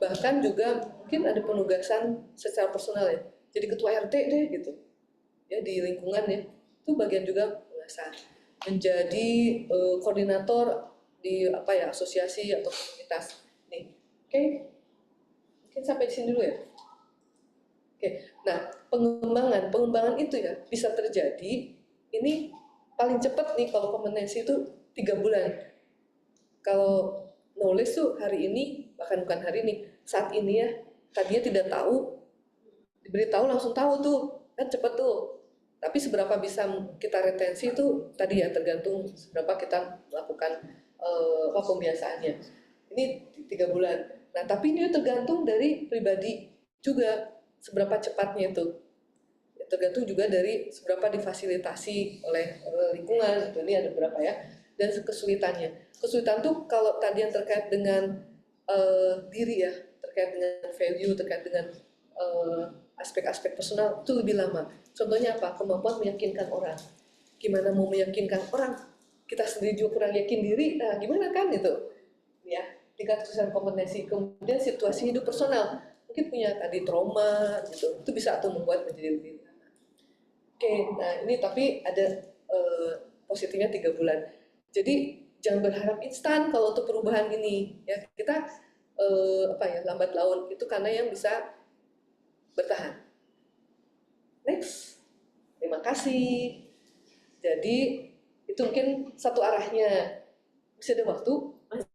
Bahkan juga mungkin ada penugasan secara personal ya. Jadi ketua RT deh gitu. Ya di lingkungan ya. Itu bagian juga pengasahan. Menjadi koordinator di apa ya, asosiasi atau komunitas. Nih. Oke. Mungkin sampai di sini dulu ya. Oke. Nah, pengembangan itu ya bisa terjadi ini paling cepat nih kalau kompetensi itu 3 bulan. Kalau knowledge tuh hari ini, bahkan bukan hari ini, saat ini ya, tadinya tidak tahu, diberitahu langsung tahu tuh, kan cepet tuh. Tapi seberapa bisa kita retensi itu tadi ya tergantung seberapa kita melakukan pembiasaannya. Ini 3 bulan. Nah, tapi ini tergantung dari pribadi juga, seberapa cepatnya itu. Tergantung juga dari seberapa difasilitasi oleh lingkungan. Ini ada berapa ya. Dan kesulitannya. Kesulitan tuh kalau tadi yang terkait dengan diri ya, terkait dengan value, terkait dengan aspek-aspek personal itu lebih lama. Contohnya apa? Kemampuan meyakinkan orang. Gimana mau meyakinkan orang? Kita sendiri juga kurang yakin diri. Nah, gimana kan itu? Ya, tingkat kesulitan kompetensi. Kemudian situasi hidup personal. Mungkin punya tadi trauma gitu. Itu bisa tuh membuat menjadi lebih lama. Oke, nah ini tapi ada positifnya 3 bulan. Jadi jangan berharap instan kalau untuk perubahan ini ya, kita lambat laun itu karena yang bisa bertahan. Next, terima kasih. Jadi itu mungkin satu arahnya. Bisa ada waktu?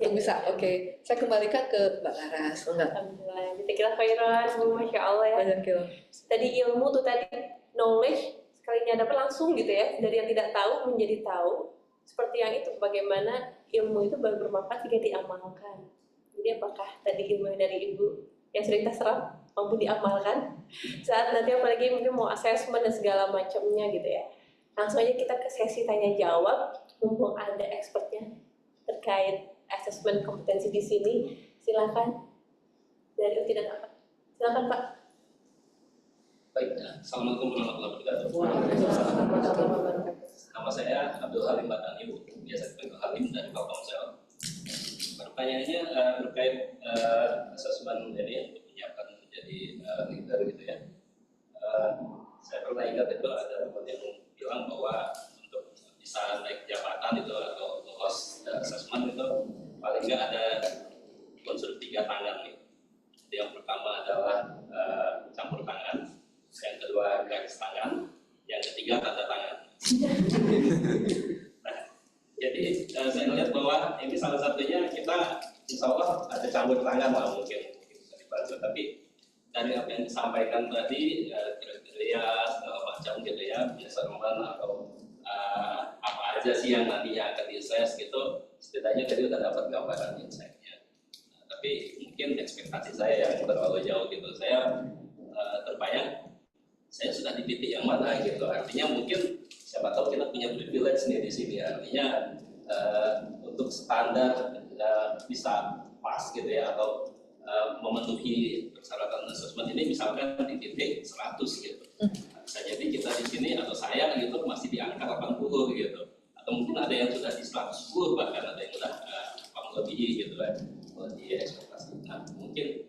Bisa. Oke. Saya kembalikan ke Mbak Laras. Alhamdulillah. Kita khairan, Masya Allah ya. Banyak kilo. Tadi ilmu tuh tadi knowledge sekalinya dapat langsung gitu ya, dari yang tidak tahu menjadi tahu. Seperti yang itu, bagaimana ilmu itu baru bermanfaat jika diamalkan. Jadi apakah tadi ilmu dari Ibu yang sering terserap mampu diamalkan saat nanti apalagi mungkin mau asesmen dan segala macamnya gitu ya. Langsung aja kita ke sesi tanya jawab, mumpung ada expertnya terkait asesmen kompetensi di sini. Silakan dari Uti dan apa? Silakan Pak. Baik, Assalamualaikum warahmatullahi wabarakatuh. Waalaikumsalam warahmatullahi wabarakatuh. Nama saya Abdul Halim Badani, biasa dipanggil Halim dari Telkomsel. Pertanyaannya terkait asesmen ini untuk menyiapkan menjadi leader gitu ya. Saya pernah ingat itu ada teman yang bilang bahwa untuk bisa naik jabatan itu atau lolos asesmen itu paling nggak ada unsur 3 tangan nih. Jadi yang pertama adalah campur tangan, yang kedua garis tangan, yang ketiga tanda tangan. Nah, jadi saya melihat bahwa ini salah satunya kita insya Allah ada campur tangan lah mungkin bisa dibantu. Tapi dari apa yang disampaikan tadi kriteria segala macam gitu ya, biasa mana atau apa aja sih yang nantinya akan dises gitu, setidaknya tadi udah dapat gambaran insight-nya. Tapi mungkin ekspektasi saya yang terlalu jauh gitu, saya terbayang saya sudah di titik yang mana gitu. Artinya mungkin siapa tahu kita punya privilege nih di sini. Artinya untuk standar bisa pas gitu ya, atau memenuhi persyaratan asesmen ini misalkan di titik 100 gitu. Bisa jadi kita di sini atau saya gitu masih di angka 80 gitu. Atau mungkin ada yang sudah di 110 bahkan ada yang sudah lebih gitu kan. Di ekspektasi. Nah, mungkin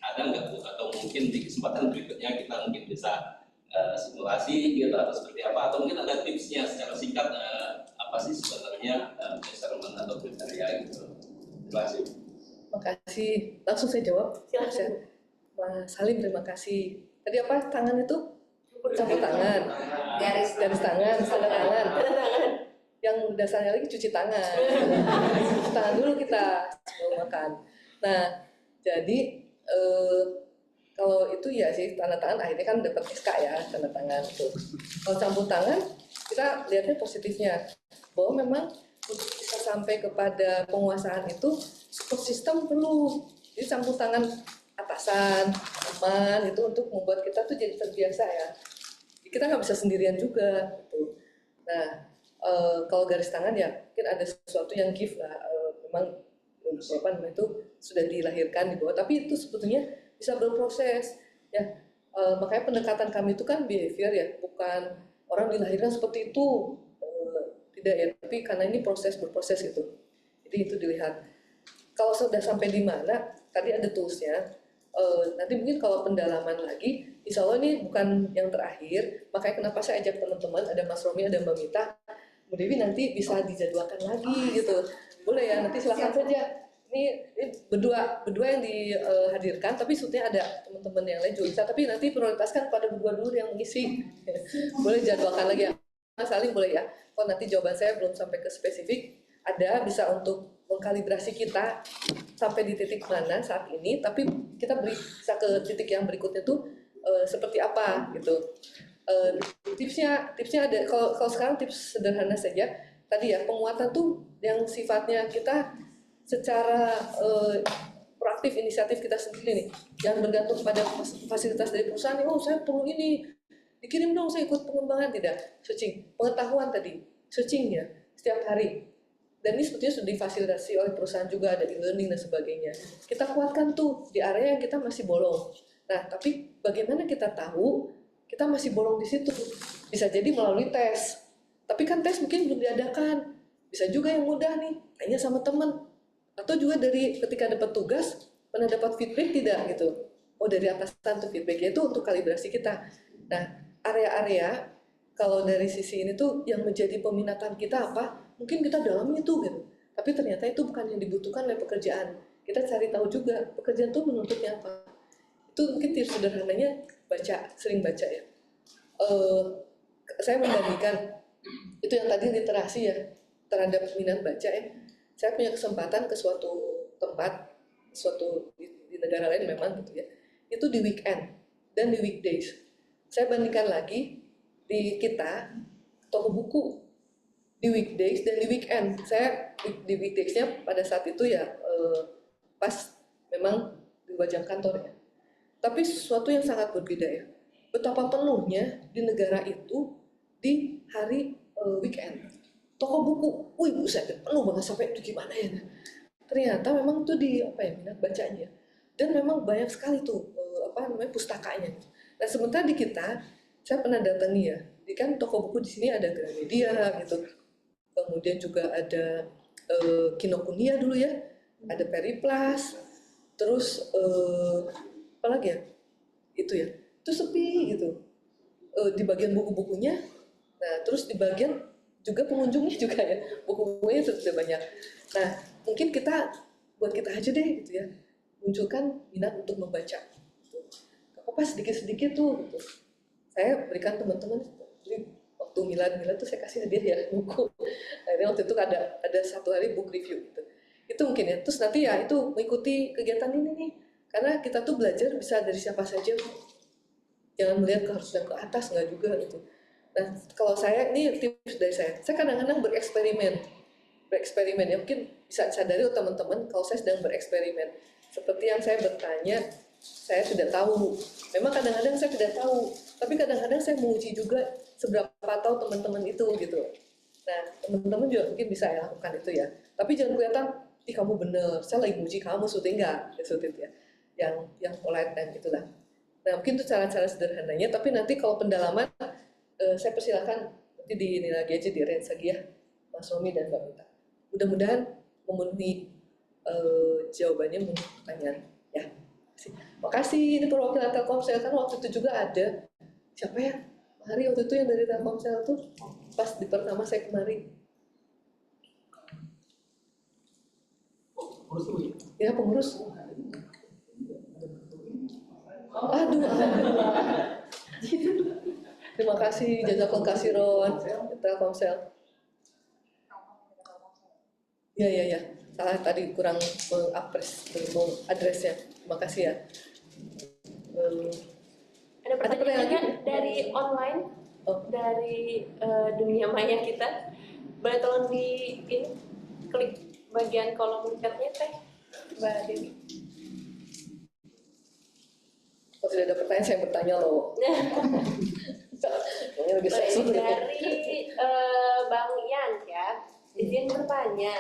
ada nggak Bu, atau mungkin di kesempatan berikutnya kita mungkin bisa simulasi gitu atau seperti apa, atau mungkin ada tipsnya secara singkat apa sih sebenarnya measurement atau kriteria gitu. Terima kasih. Terima kasih. Langsung saya jawab. Silakan. Mas Salim, terima kasih. Tadi apa? Tangan itu? Campur tangan, garis tangan, tanda tangan. Yang dasarnya lagi cuci tangan. Cuci tangan dulu kita sebelum makan. Nah, jadi kalau itu ya sih tanda tangan akhirnya kan dapat SK ya, tanda tangan itu. Kalau campur tangan kita lihatnya positifnya bahwa memang untuk bisa sampai kepada penguasaan itu support system perlu. Jadi campur tangan atasan, teman itu untuk membuat kita tuh jadi terbiasa ya. Kita nggak bisa sendirian juga gitu. Nah, kalau garis tangan ya mungkin ada sesuatu yang gift lah, memang apa namanya itu sudah dilahirkan di bawah, tapi itu sebetulnya bisa berproses ya. Makanya pendekatan kami itu kan behavior ya, bukan orang dilahirkan seperti itu, tidak ya, tapi karena ini berproses itu. Jadi itu dilihat. Kalau sudah sampai di mana, tadi ada toolsnya. Nanti mungkin kalau pendalaman lagi, insya Allah ini bukan yang terakhir. Makanya kenapa saya ajak teman-teman, ada Mas Romi, ada Mbak Mita, Bu Dewi nanti bisa dijadwalkan lagi gitu. Boleh ya, nanti silakan saja. Ini berdua yang dihadirkan, tapi sebetulnya ada teman-teman yang lain juga bisa. Tapi nanti prioritaskan pada berdua dulu yang mengisi. Boleh jadwalkan lagi ya. Mas Salim boleh ya. Kalau nanti jawaban saya belum sampai ke spesifik, ada bisa untuk mengkalibrasi kita sampai di titik mana saat ini, tapi kita bisa ke titik yang berikutnya tuh seperti apa gitu. Tipsnya ada. Kalau sekarang tips sederhana saja. Tadi ya, penguatan tuh yang sifatnya kita secara proaktif, inisiatif kita sendiri nih, jangan bergantung pada fasilitas dari perusahaan. Oh, saya perlu ini, dikirim dong, saya ikut pengembangan. Tidak, searching, pengetahuan tadi, searching ya setiap hari. Dan ini sebetulnya sudah difasilitasi oleh perusahaan juga, ada e-learning dan sebagainya. Kita kuatkan tuh di area yang kita masih bolong. Nah, tapi bagaimana kita tahu kita masih bolong di situ? Bisa jadi melalui tes. Tapi kan tes mungkin belum diadakan. Bisa juga yang mudah nih, tanya sama teman. Atau juga dari ketika dapat tugas, pernah dapat feedback tidak gitu. Oh, dari atasan tuh feedbacknya itu untuk kalibrasi kita. Nah, area-area kalau dari sisi ini tuh yang menjadi peminatan kita apa? Mungkin kita dalami itu gitu. Tapi ternyata itu bukan yang dibutuhkan oleh pekerjaan. Kita cari tahu juga pekerjaan itu menuntutnya apa. Itu mungkin tips sederhananya baca, sering baca ya. Saya membandingkan itu yang tadi literasi ya terhadap minat baca ya. Saya punya kesempatan ke suatu tempat, di negara lain memang gitu ya. Itu di weekend dan di weekdays. Saya bandingkan lagi di kita toko buku di weekdays dan di weekend. Saya di weekdaysnya pada saat itu ya pas memang di luar jam kantor ya. Tapi sesuatu yang sangat berbeda ya. Betapa penuhnya di negara itu di hari weekend. Toko buku, wih buset, penuh banget sampai itu gimana ya. Ternyata memang tuh di apa ya minat bacanya. Dan memang banyak sekali tuh pustakanya. Nah sementara di kita, saya pernah datangi ya, di kan toko buku di sini ada Gramedia gitu, kemudian juga ada Kinokuniya dulu ya, ada Periplus, terus apa lagi ya, itu sepi gitu di bagian buku-bukunya. Nah terus di bagian juga pengunjungnya juga ya, buku-bukunya sudah banyak. Nah mungkin buat kita aja deh gitu ya, munculkan minat untuk membaca. Apa sedikit-sedikit tuh gitu. Saya berikan teman-teman, jadi waktu milad tuh saya kasih hadiah ya buku. Akhirnya waktu itu ada satu hari book review gitu. Itu mungkin ya. Terus nanti ya itu mengikuti kegiatan ini nih. Karena kita tuh belajar bisa dari siapa saja. Jangan melihat harus yang ke atas, nggak juga gitu. Nah kalau saya, ini tips dari saya kadang-kadang bereksperimen ya, mungkin bisa sadari teman-teman kalau saya sedang bereksperimen. Seperti yang saya bertanya, saya tidak tahu. Memang kadang-kadang saya tidak tahu, tapi kadang-kadang saya menguji juga seberapa tahu teman-teman itu gitu. Nah, teman-teman juga mungkin bisa ya lakukan itu ya. Tapi jangan kelihatan, ih kamu bener, saya lagi menguji kamu, syuting nggak? Syuting ya. Yang polite dan itulah. Nah, mungkin itu cara-cara sederhananya, tapi nanti kalau pendalaman, saya persilakan nanti ini lagi aja di range lagi ya, Mas Romi dan Mbak Mita. Mudah-mudahan memenuhi jawabannya menurut pertanyaan ya. Makasih, ini perwakilan Telkomsel kan waktu itu juga ada siapa ya? Hari waktu itu yang dari Telkomsel tuh pas di pertama saya kemari. Ya pengurus. Aduh. Terima kasih, jazakallahu khairan Telkomsel. Ya. Salah tadi kurang adresnya. Terima kasih ya. Ada pertanyaan dari online, dari dunia maya kita. Boleh tolong klik bagian kolom chatnya teh, Mbak Dewi. Kalau tidak ada pertanyaan, saya bertanya loh. Dari Bang Ian ya, izin bertanya,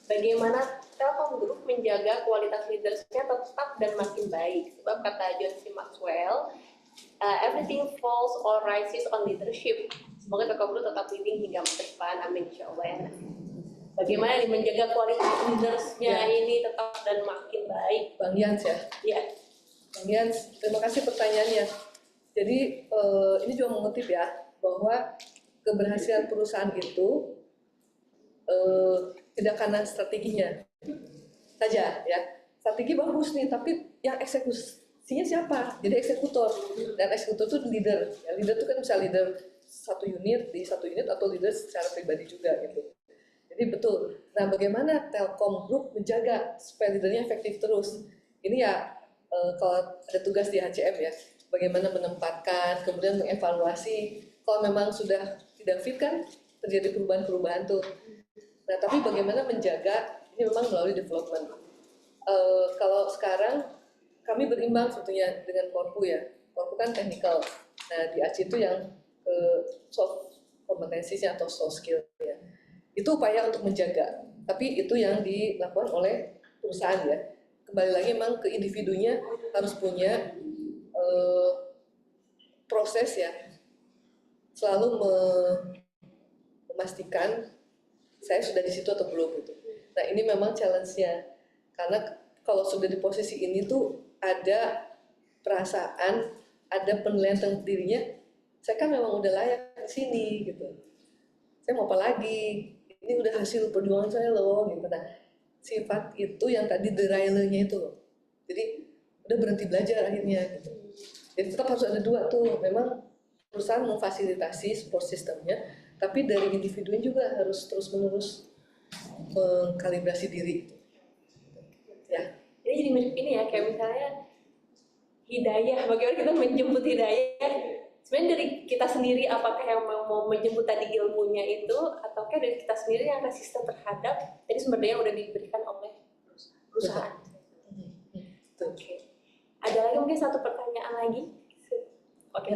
bagaimana Telkom Group menjaga kualitas leadership-nya tetap dan makin baik? Sebab kata John C. Maxwell, everything falls or rises on leadership. Semoga Telkom Group tetap leading hingga masa depan. Amin, insyaallah ya. Bagaimana nih menjaga kualitas leaders-nya ini tetap dan makin baik? Bang Yans ya? Iya. Bang Yans, terima kasih pertanyaannya. Jadi ini juga mengutip ya, bahwa keberhasilan perusahaan itu tidak karena strateginya saja ya. Strategi bagus nih, tapi yang eksekusinya siapa? Jadi eksekutor, dan eksekutor itu leader. Ya, leader itu kan bisa leader satu unit atau leader secara pribadi juga gitu. Jadi betul. Nah, bagaimana Telkom Group menjaga supaya leadernya efektif terus? Ini ya kalau ada tugas di HCM ya, bagaimana menempatkan, kemudian mengevaluasi. Kalau memang sudah tidak fit kan terjadi perubahan-perubahan tuh. Nah, tapi bagaimana menjaga ini memang melalui development. Kalau sekarang kami berimbang sebetulnya dengan Korpu ya. Korpu kan technical. Nah, di ACI itu yang soft kompetensinya atau soft skill ya. Itu upaya untuk menjaga. Tapi itu yang dilakukan oleh perusahaan ya. Kembali lagi memang ke individunya harus punya proses ya. Selalu memastikan saya sudah di situ atau belum gitu. Nah ini memang challenge-nya, karena kalau sudah di posisi ini tuh ada perasaan, ada penilaian tentang dirinya, saya kan memang udah layak di sini gitu. Saya mau apa lagi? Ini udah hasil perjuangan saya loh gitu. Nah sifat itu yang tadi derailernya itu loh. Jadi udah berhenti belajar akhirnya gitu. Jadi tetap harus ada dua tuh, memang perusahaan memfasilitasi support sistemnya, tapi dari individunya juga harus terus-menerus mengkalibrasi diri. Ya. Ini jadi mirip ini ya, kayak misalnya hidayah, bagaimana kita menjemput hidayah. sebenarnya dari kita sendiri apakah yang mau menjemput tadi ilmunya itu, ataukah dari kita sendiri yang resisten terhadap tadi sumber daya yang udah diberikan oleh perusahaan. Oke. Ada lagi mungkin satu pertanyaan lagi? Oke.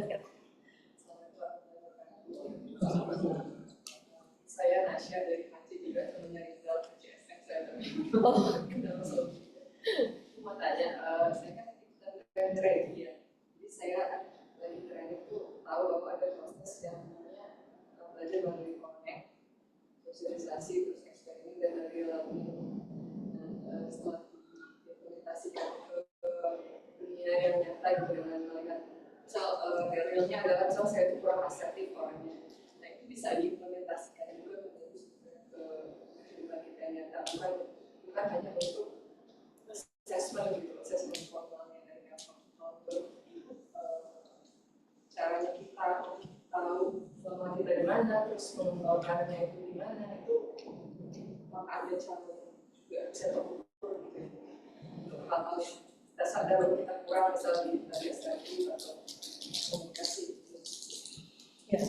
Saya Nasya dari Haji juga temennya Rizal HCSX saya. Oh, mau tanya, saya kan ikutan training ya. Jadi saya lagi training tuh tahu bahwa ada proses yang namanya belajar melalui connect, sosialisasi, terus eksperimen dan dari learning. Dan setelah diimplementasikan ke dunia yang nyata gitu dengan melihat misal realnya adalah misal saya itu kurang asertif orangnya. Nah itu bisa diimplementasikan juga ke kehidupan kita yang nyata, bukan hanya untuk assessment gitu, assessment formalnya dari apa untuk caranya kita tahu formal kita di mana, terus mengembangkannya itu di mana, itu ada cara juga bisa terukur gitu. Atau kita sadar bahwa kita kurang misalnya di administratif atau komunikasi. Ya,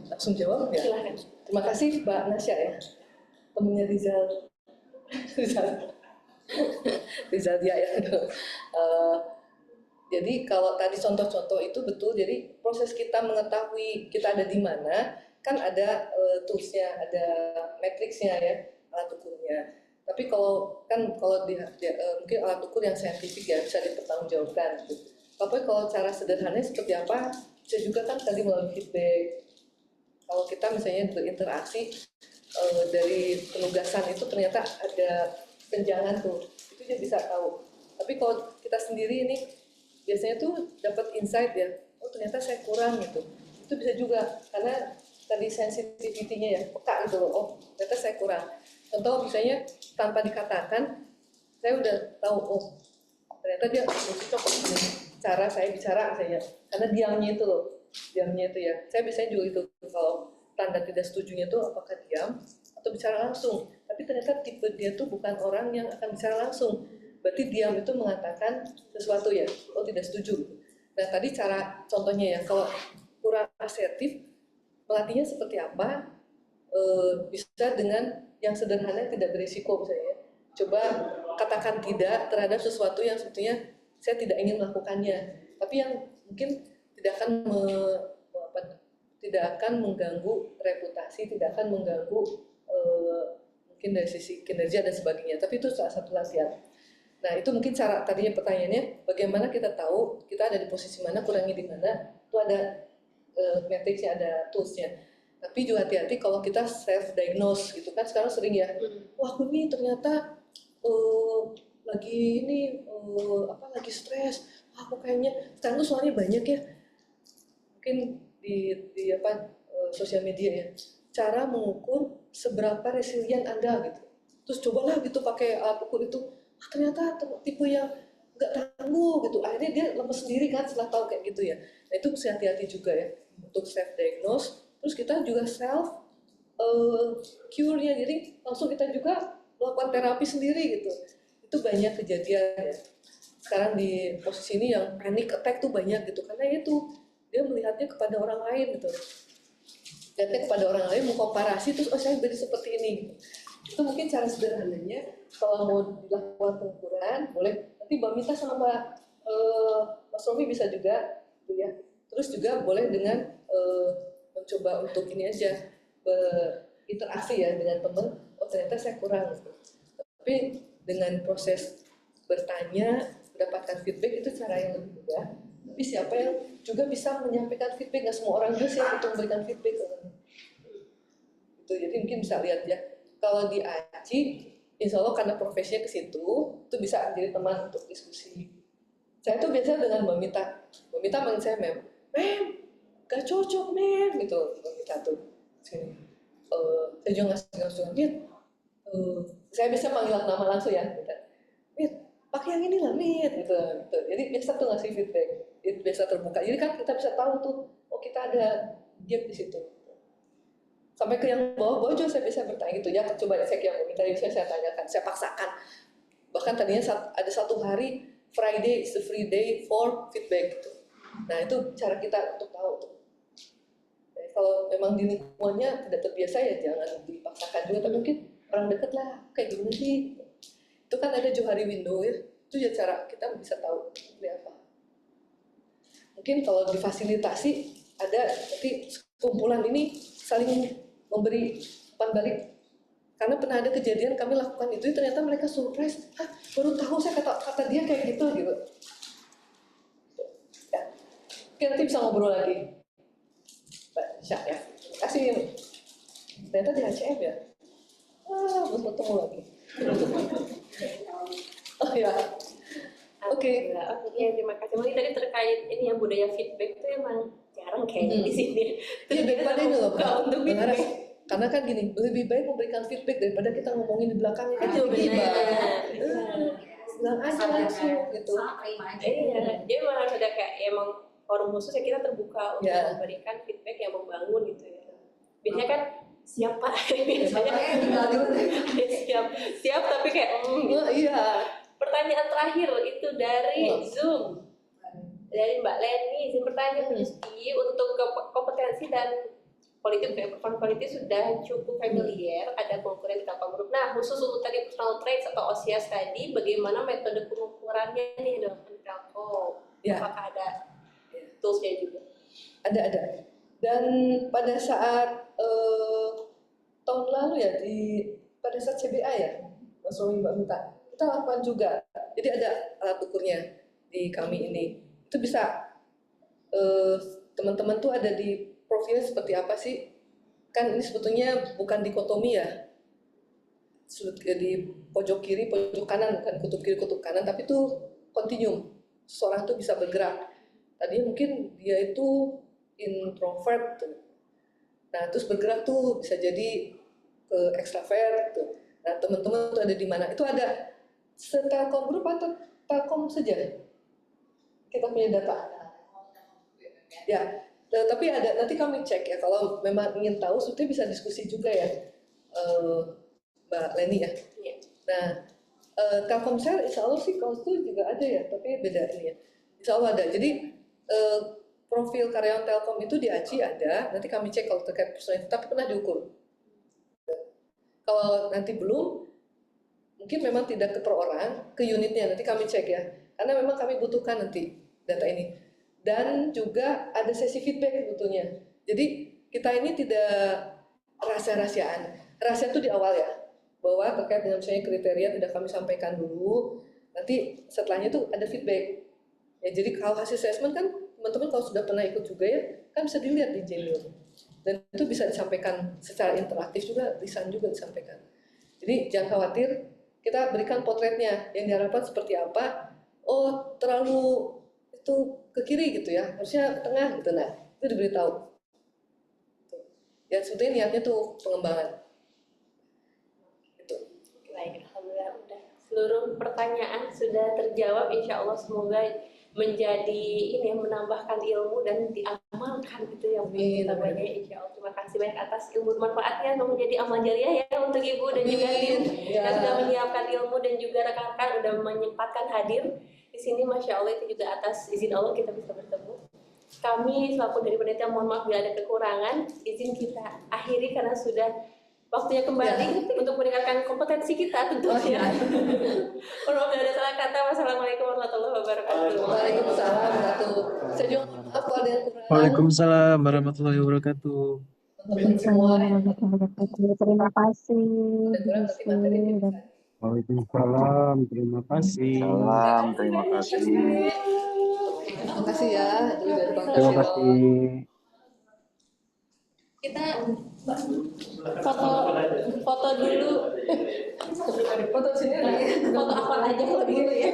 langsung jawab ya. Silakan. Terima kasih Mbak Nasya ya, temennya Rizal dia ya. Jadi kalau tadi contoh-contoh itu betul. Jadi proses kita mengetahui kita ada di mana kan ada toolsnya, ada matriksnya ya, alat ukurnya. Tapi kalau mungkin alat ukur yang saintifik ya bisa dipertanggungjawabkan. Gitu. Tapi kalau cara sederhananya seperti apa? Bisa juga kan tadi melalui feedback. Kalau kita misalnya berinteraksi dari penugasan itu ternyata ada kenjangan tuh, itu dia bisa tahu. Tapi kalau kita sendiri ini biasanya tuh dapat insight ya, oh ternyata saya kurang gitu. Itu bisa juga karena tadi sensitivity-nya ya, peka gitu loh, oh ternyata saya kurang. Contoh misalnya tanpa dikatakan, saya udah tahu, oh ternyata dia cocok dengan cara saya bicara misalnya, karena diamnya itu ya. Saya biasanya juga itu, kalau tanda tidak setujunya itu apakah diam atau bicara langsung. Tapi ternyata tipe dia tuh bukan orang yang akan bicara langsung. Berarti diam itu mengatakan sesuatu ya, oh tidak setuju. Nah tadi cara contohnya ya, kalau kurang asertif, melatihnya seperti apa? Bisa dengan yang sederhana tidak berisiko misalnya. Apa katakan tidak terhadap sesuatu yang sebetulnya saya tidak ingin melakukannya, tapi yang mungkin tidak akan mengganggu reputasi, tidak akan mengganggu mungkin dari sisi kinerja dan sebagainya. Tapi itu salah satu latihan. Nah itu mungkin cara tadinya pertanyaannya, bagaimana kita tahu kita ada di posisi mana, kurangnya di mana? Itu ada matriksnya, ada toolsnya. Tapi juga hati-hati kalau kita self-diagnose gitu kan, sekarang sering ya, wah aku nih ternyata lagi stres, aku kayaknya sekarang tuh soalnya banyak ya, mungkin di sosial media ya, cara mengukur seberapa resilient Anda gitu. Terus cobalah gitu pakai alat ukur itu, ternyata tipe yang nggak tangguh gitu, akhirnya dia lemes sendiri kan setelah tahu kayak gitu ya. Nah itu mesti hati-hati juga ya untuk self-diagnose. Terus kita juga cure-nya, jadi langsung kita juga melakukan terapi sendiri gitu. Itu banyak kejadian ya. Sekarang di posisi ini yang panic attack tuh banyak gitu, karena itu dia melihatnya kepada orang lain gitu. Lihatnya kepada orang lain, mengkomparasi, terus oh saya jadi seperti ini gitu. Itu mungkin cara sederhananya. Kalau mau dilakukan pengukuran, boleh nanti Mbak Mita sama Mas Romi bisa juga gitu ya. Terus juga boleh dengan mencoba untuk ini aja, berinteraksi ya dengan teman, oh ternyata saya kurang gitu. Tapi dengan proses bertanya, mendapatkan feedback itu cara yang lebih mudah. Tapi siapa yang juga bisa menyampaikan feedback, nggak semua orang juga siap untuk memberikan feedback gitu. Jadi mungkin bisa lihat ya, kalau di ACI insya Allah karena profesinya ke situ, itu bisa jadi teman untuk diskusi. Saya tuh biasa dengan Mbak Mita manggil saya Mem, gak cocok Mem gitu, Mbak Mita tuh sini. Saya juga ngasih saya bisa manggil nama langsung ya, Mit, pakai yang ini lah Mit gitu. Jadi biasa tuh ngasih feedback, biasa terbuka. Jadi kan kita bisa tahu tuh, oh kita ada gap di situ. Sampai ke yang bawah-bawah juga saya bisa bertanya gitu ya, coba cek yang minta saya tanyakan, saya paksakan. Bahkan tadinya ada satu hari Friday is the free day for feedback gitu. Nah itu cara kita untuk tahu. Kalau memang di lingkungannya tidak terbiasa ya jangan dipaksakan juga, tapi mungkin orang dekat lah kayak gimana sih. Itu kan ada Johari Window ya, itu ya cara kita bisa tahu seperti apa. Mungkin kalau difasilitasi ada nanti kumpulan ini saling memberi umpan balik. Karena pernah ada kejadian kami lakukan itu ternyata mereka surprise, baru tahu saya kata dia kayak gitu. Ya. Oke, nanti bisa ngobrol lagi. Mbak Syah ya, kasih ternyata di HCM ya. Belum ketemu lagi. Oh ya, oke. Oke, terima kasih. Mungkin tadi terkait ini ya budaya feedback itu emang jarang kayaknya di sini. Iya daripada ini loh, untuk feedback. karena kan gini, lebih baik memberikan feedback daripada kita ngomongin di belakangnya. Itu benar. Bilang aja langsung gitu. Iya, dia memang harus ada kayak emang forum khusus ya kita terbuka untuk memberikan feedback yang membangun gitu ya. Biasanya kan siapa? Biasanya siap tapi kayak iya. Pertanyaan terakhir itu dari Zoom. Dari Mbak Leni, izin bertanya untuk kompetensi dan politik performance politik sudah cukup familiar, ada pengukuran di Telkom Group. Nah, khusus untuk tadi personal traits atau OSIAS tadi, bagaimana metode pengukurannya nih dalam Telkom? Ya. Apakah ada toolsnya juga? Ada. Dan pada saat tahun lalu ya pada saat CBA ya, Mas Romi Mbak Mita, kita lakukan juga. Jadi ada alat ukurnya di kami ini. Itu bisa teman-teman tuh ada di profilnya seperti apa sih? Kan ini sebetulnya bukan dikotomi ya. Di pojok kiri, pojok kanan, bukan kutub kiri, kutub kanan, tapi itu continuum. Seseorang tuh bisa bergerak. Tadi mungkin dia itu introvert tuh. Nah, terus bergerak tuh bisa jadi ke extrovert tuh. Nah, teman-teman tuh ada di mana? Itu ada Telkom Group atau Telkom saja? Kita punya data. Ya, tapi ada, nanti kami cek ya, kalau memang ingin tahu, sebetulnya bisa diskusi juga ya, Mbak Leni ya. Nah, Telkomsel insya Allah sih kalau itu juga ada ya, tapi beda ini ya. Insya Allah ada, jadi profil karyawan Telkom itu di ACI ada, nanti kami cek kalau terkait personal, tapi pernah diukur. Kalau nanti belum, mungkin memang tidak ke per orang, ke unitnya, nanti kami cek ya. Karena memang kami butuhkan nanti data ini. Dan juga ada sesi feedback sebetulnya. Jadi kita ini tidak rahasia-rahasiaan. Rahasia itu di awal ya, bahwa terkait dengan misalnya kriteria tidak kami sampaikan dulu. Nanti setelahnya itu ada feedback. Ya jadi kalau hasil assessment kan teman-teman kalau sudah pernah ikut juga ya, kan bisa dilihat di Gmail. Dan itu bisa disampaikan secara interaktif juga, lisan juga disampaikan. Jadi jangan khawatir, kita berikan potretnya yang diharapkan seperti apa. Oh terlalu itu ke kiri gitu ya, harusnya ke tengah gitu, nah itu diberitahu. Ya sebetulnya niatnya tuh pengembangan. Itu. Baik, alhamdulillah udah seluruh pertanyaan sudah terjawab. Insya Allah semoga menjadi ini yang menambahkan ilmu dan diamalkan gitu yang kita banyak. Insya Allah terima kasih banyak atas ilmu manfaatnya yang menjadi amal jariah ya untuk Ibu dan juga tim yang sudah menyiapkan ilmu dan juga rekan-rekan sudah menyempatkan hadir di sini. Masya Allah itu juga atas izin Allah kita bisa bertemu. Kami selaku dari panitia mohon maaf bila ada kekurangan, izin kita akhiri karena sudah waktunya kembali untuk meningkatkan kompetensi kita tentunya. Mohon maaf bila ada salah kata. Wassalamualaikum warahmatullahi wabarakatuh. Waalaikumsalam warahmatullahi wabarakatuh. Saya juga maaf kalau ada yang kurang. Waalaikumsalam warahmatullahi wabarakatuh. Teman-teman semua yang Terima kasih. ada kurang nanti materi ini bisa. Waalaikumsalam, terima kasih. Salam, terima kasih. Terima kasih ya. Dulu dari Bang Terima Tasiro. kasih. Kita foto dulu. Foto sini lagi. Foto apa aja kalau dulu ya.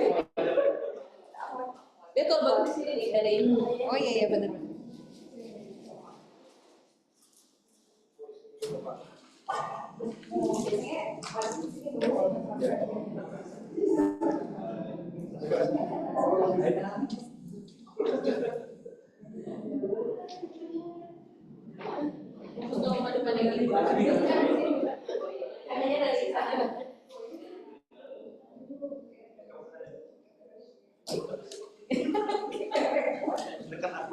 Dia kalau bagus sini nih dari. Oh iya benar. Dekat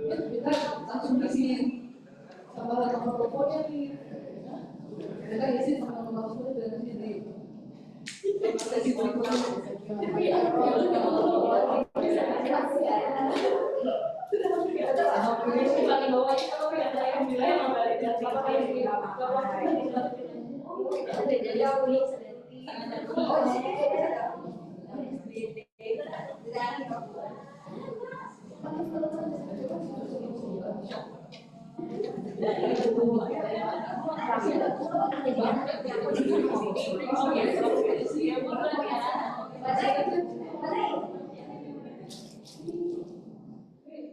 Kita langsung isi sama nomor teleponnya nih. Kita isi sama nomor teleponnya dan nanti di sesi berikutnya. Terima kasih.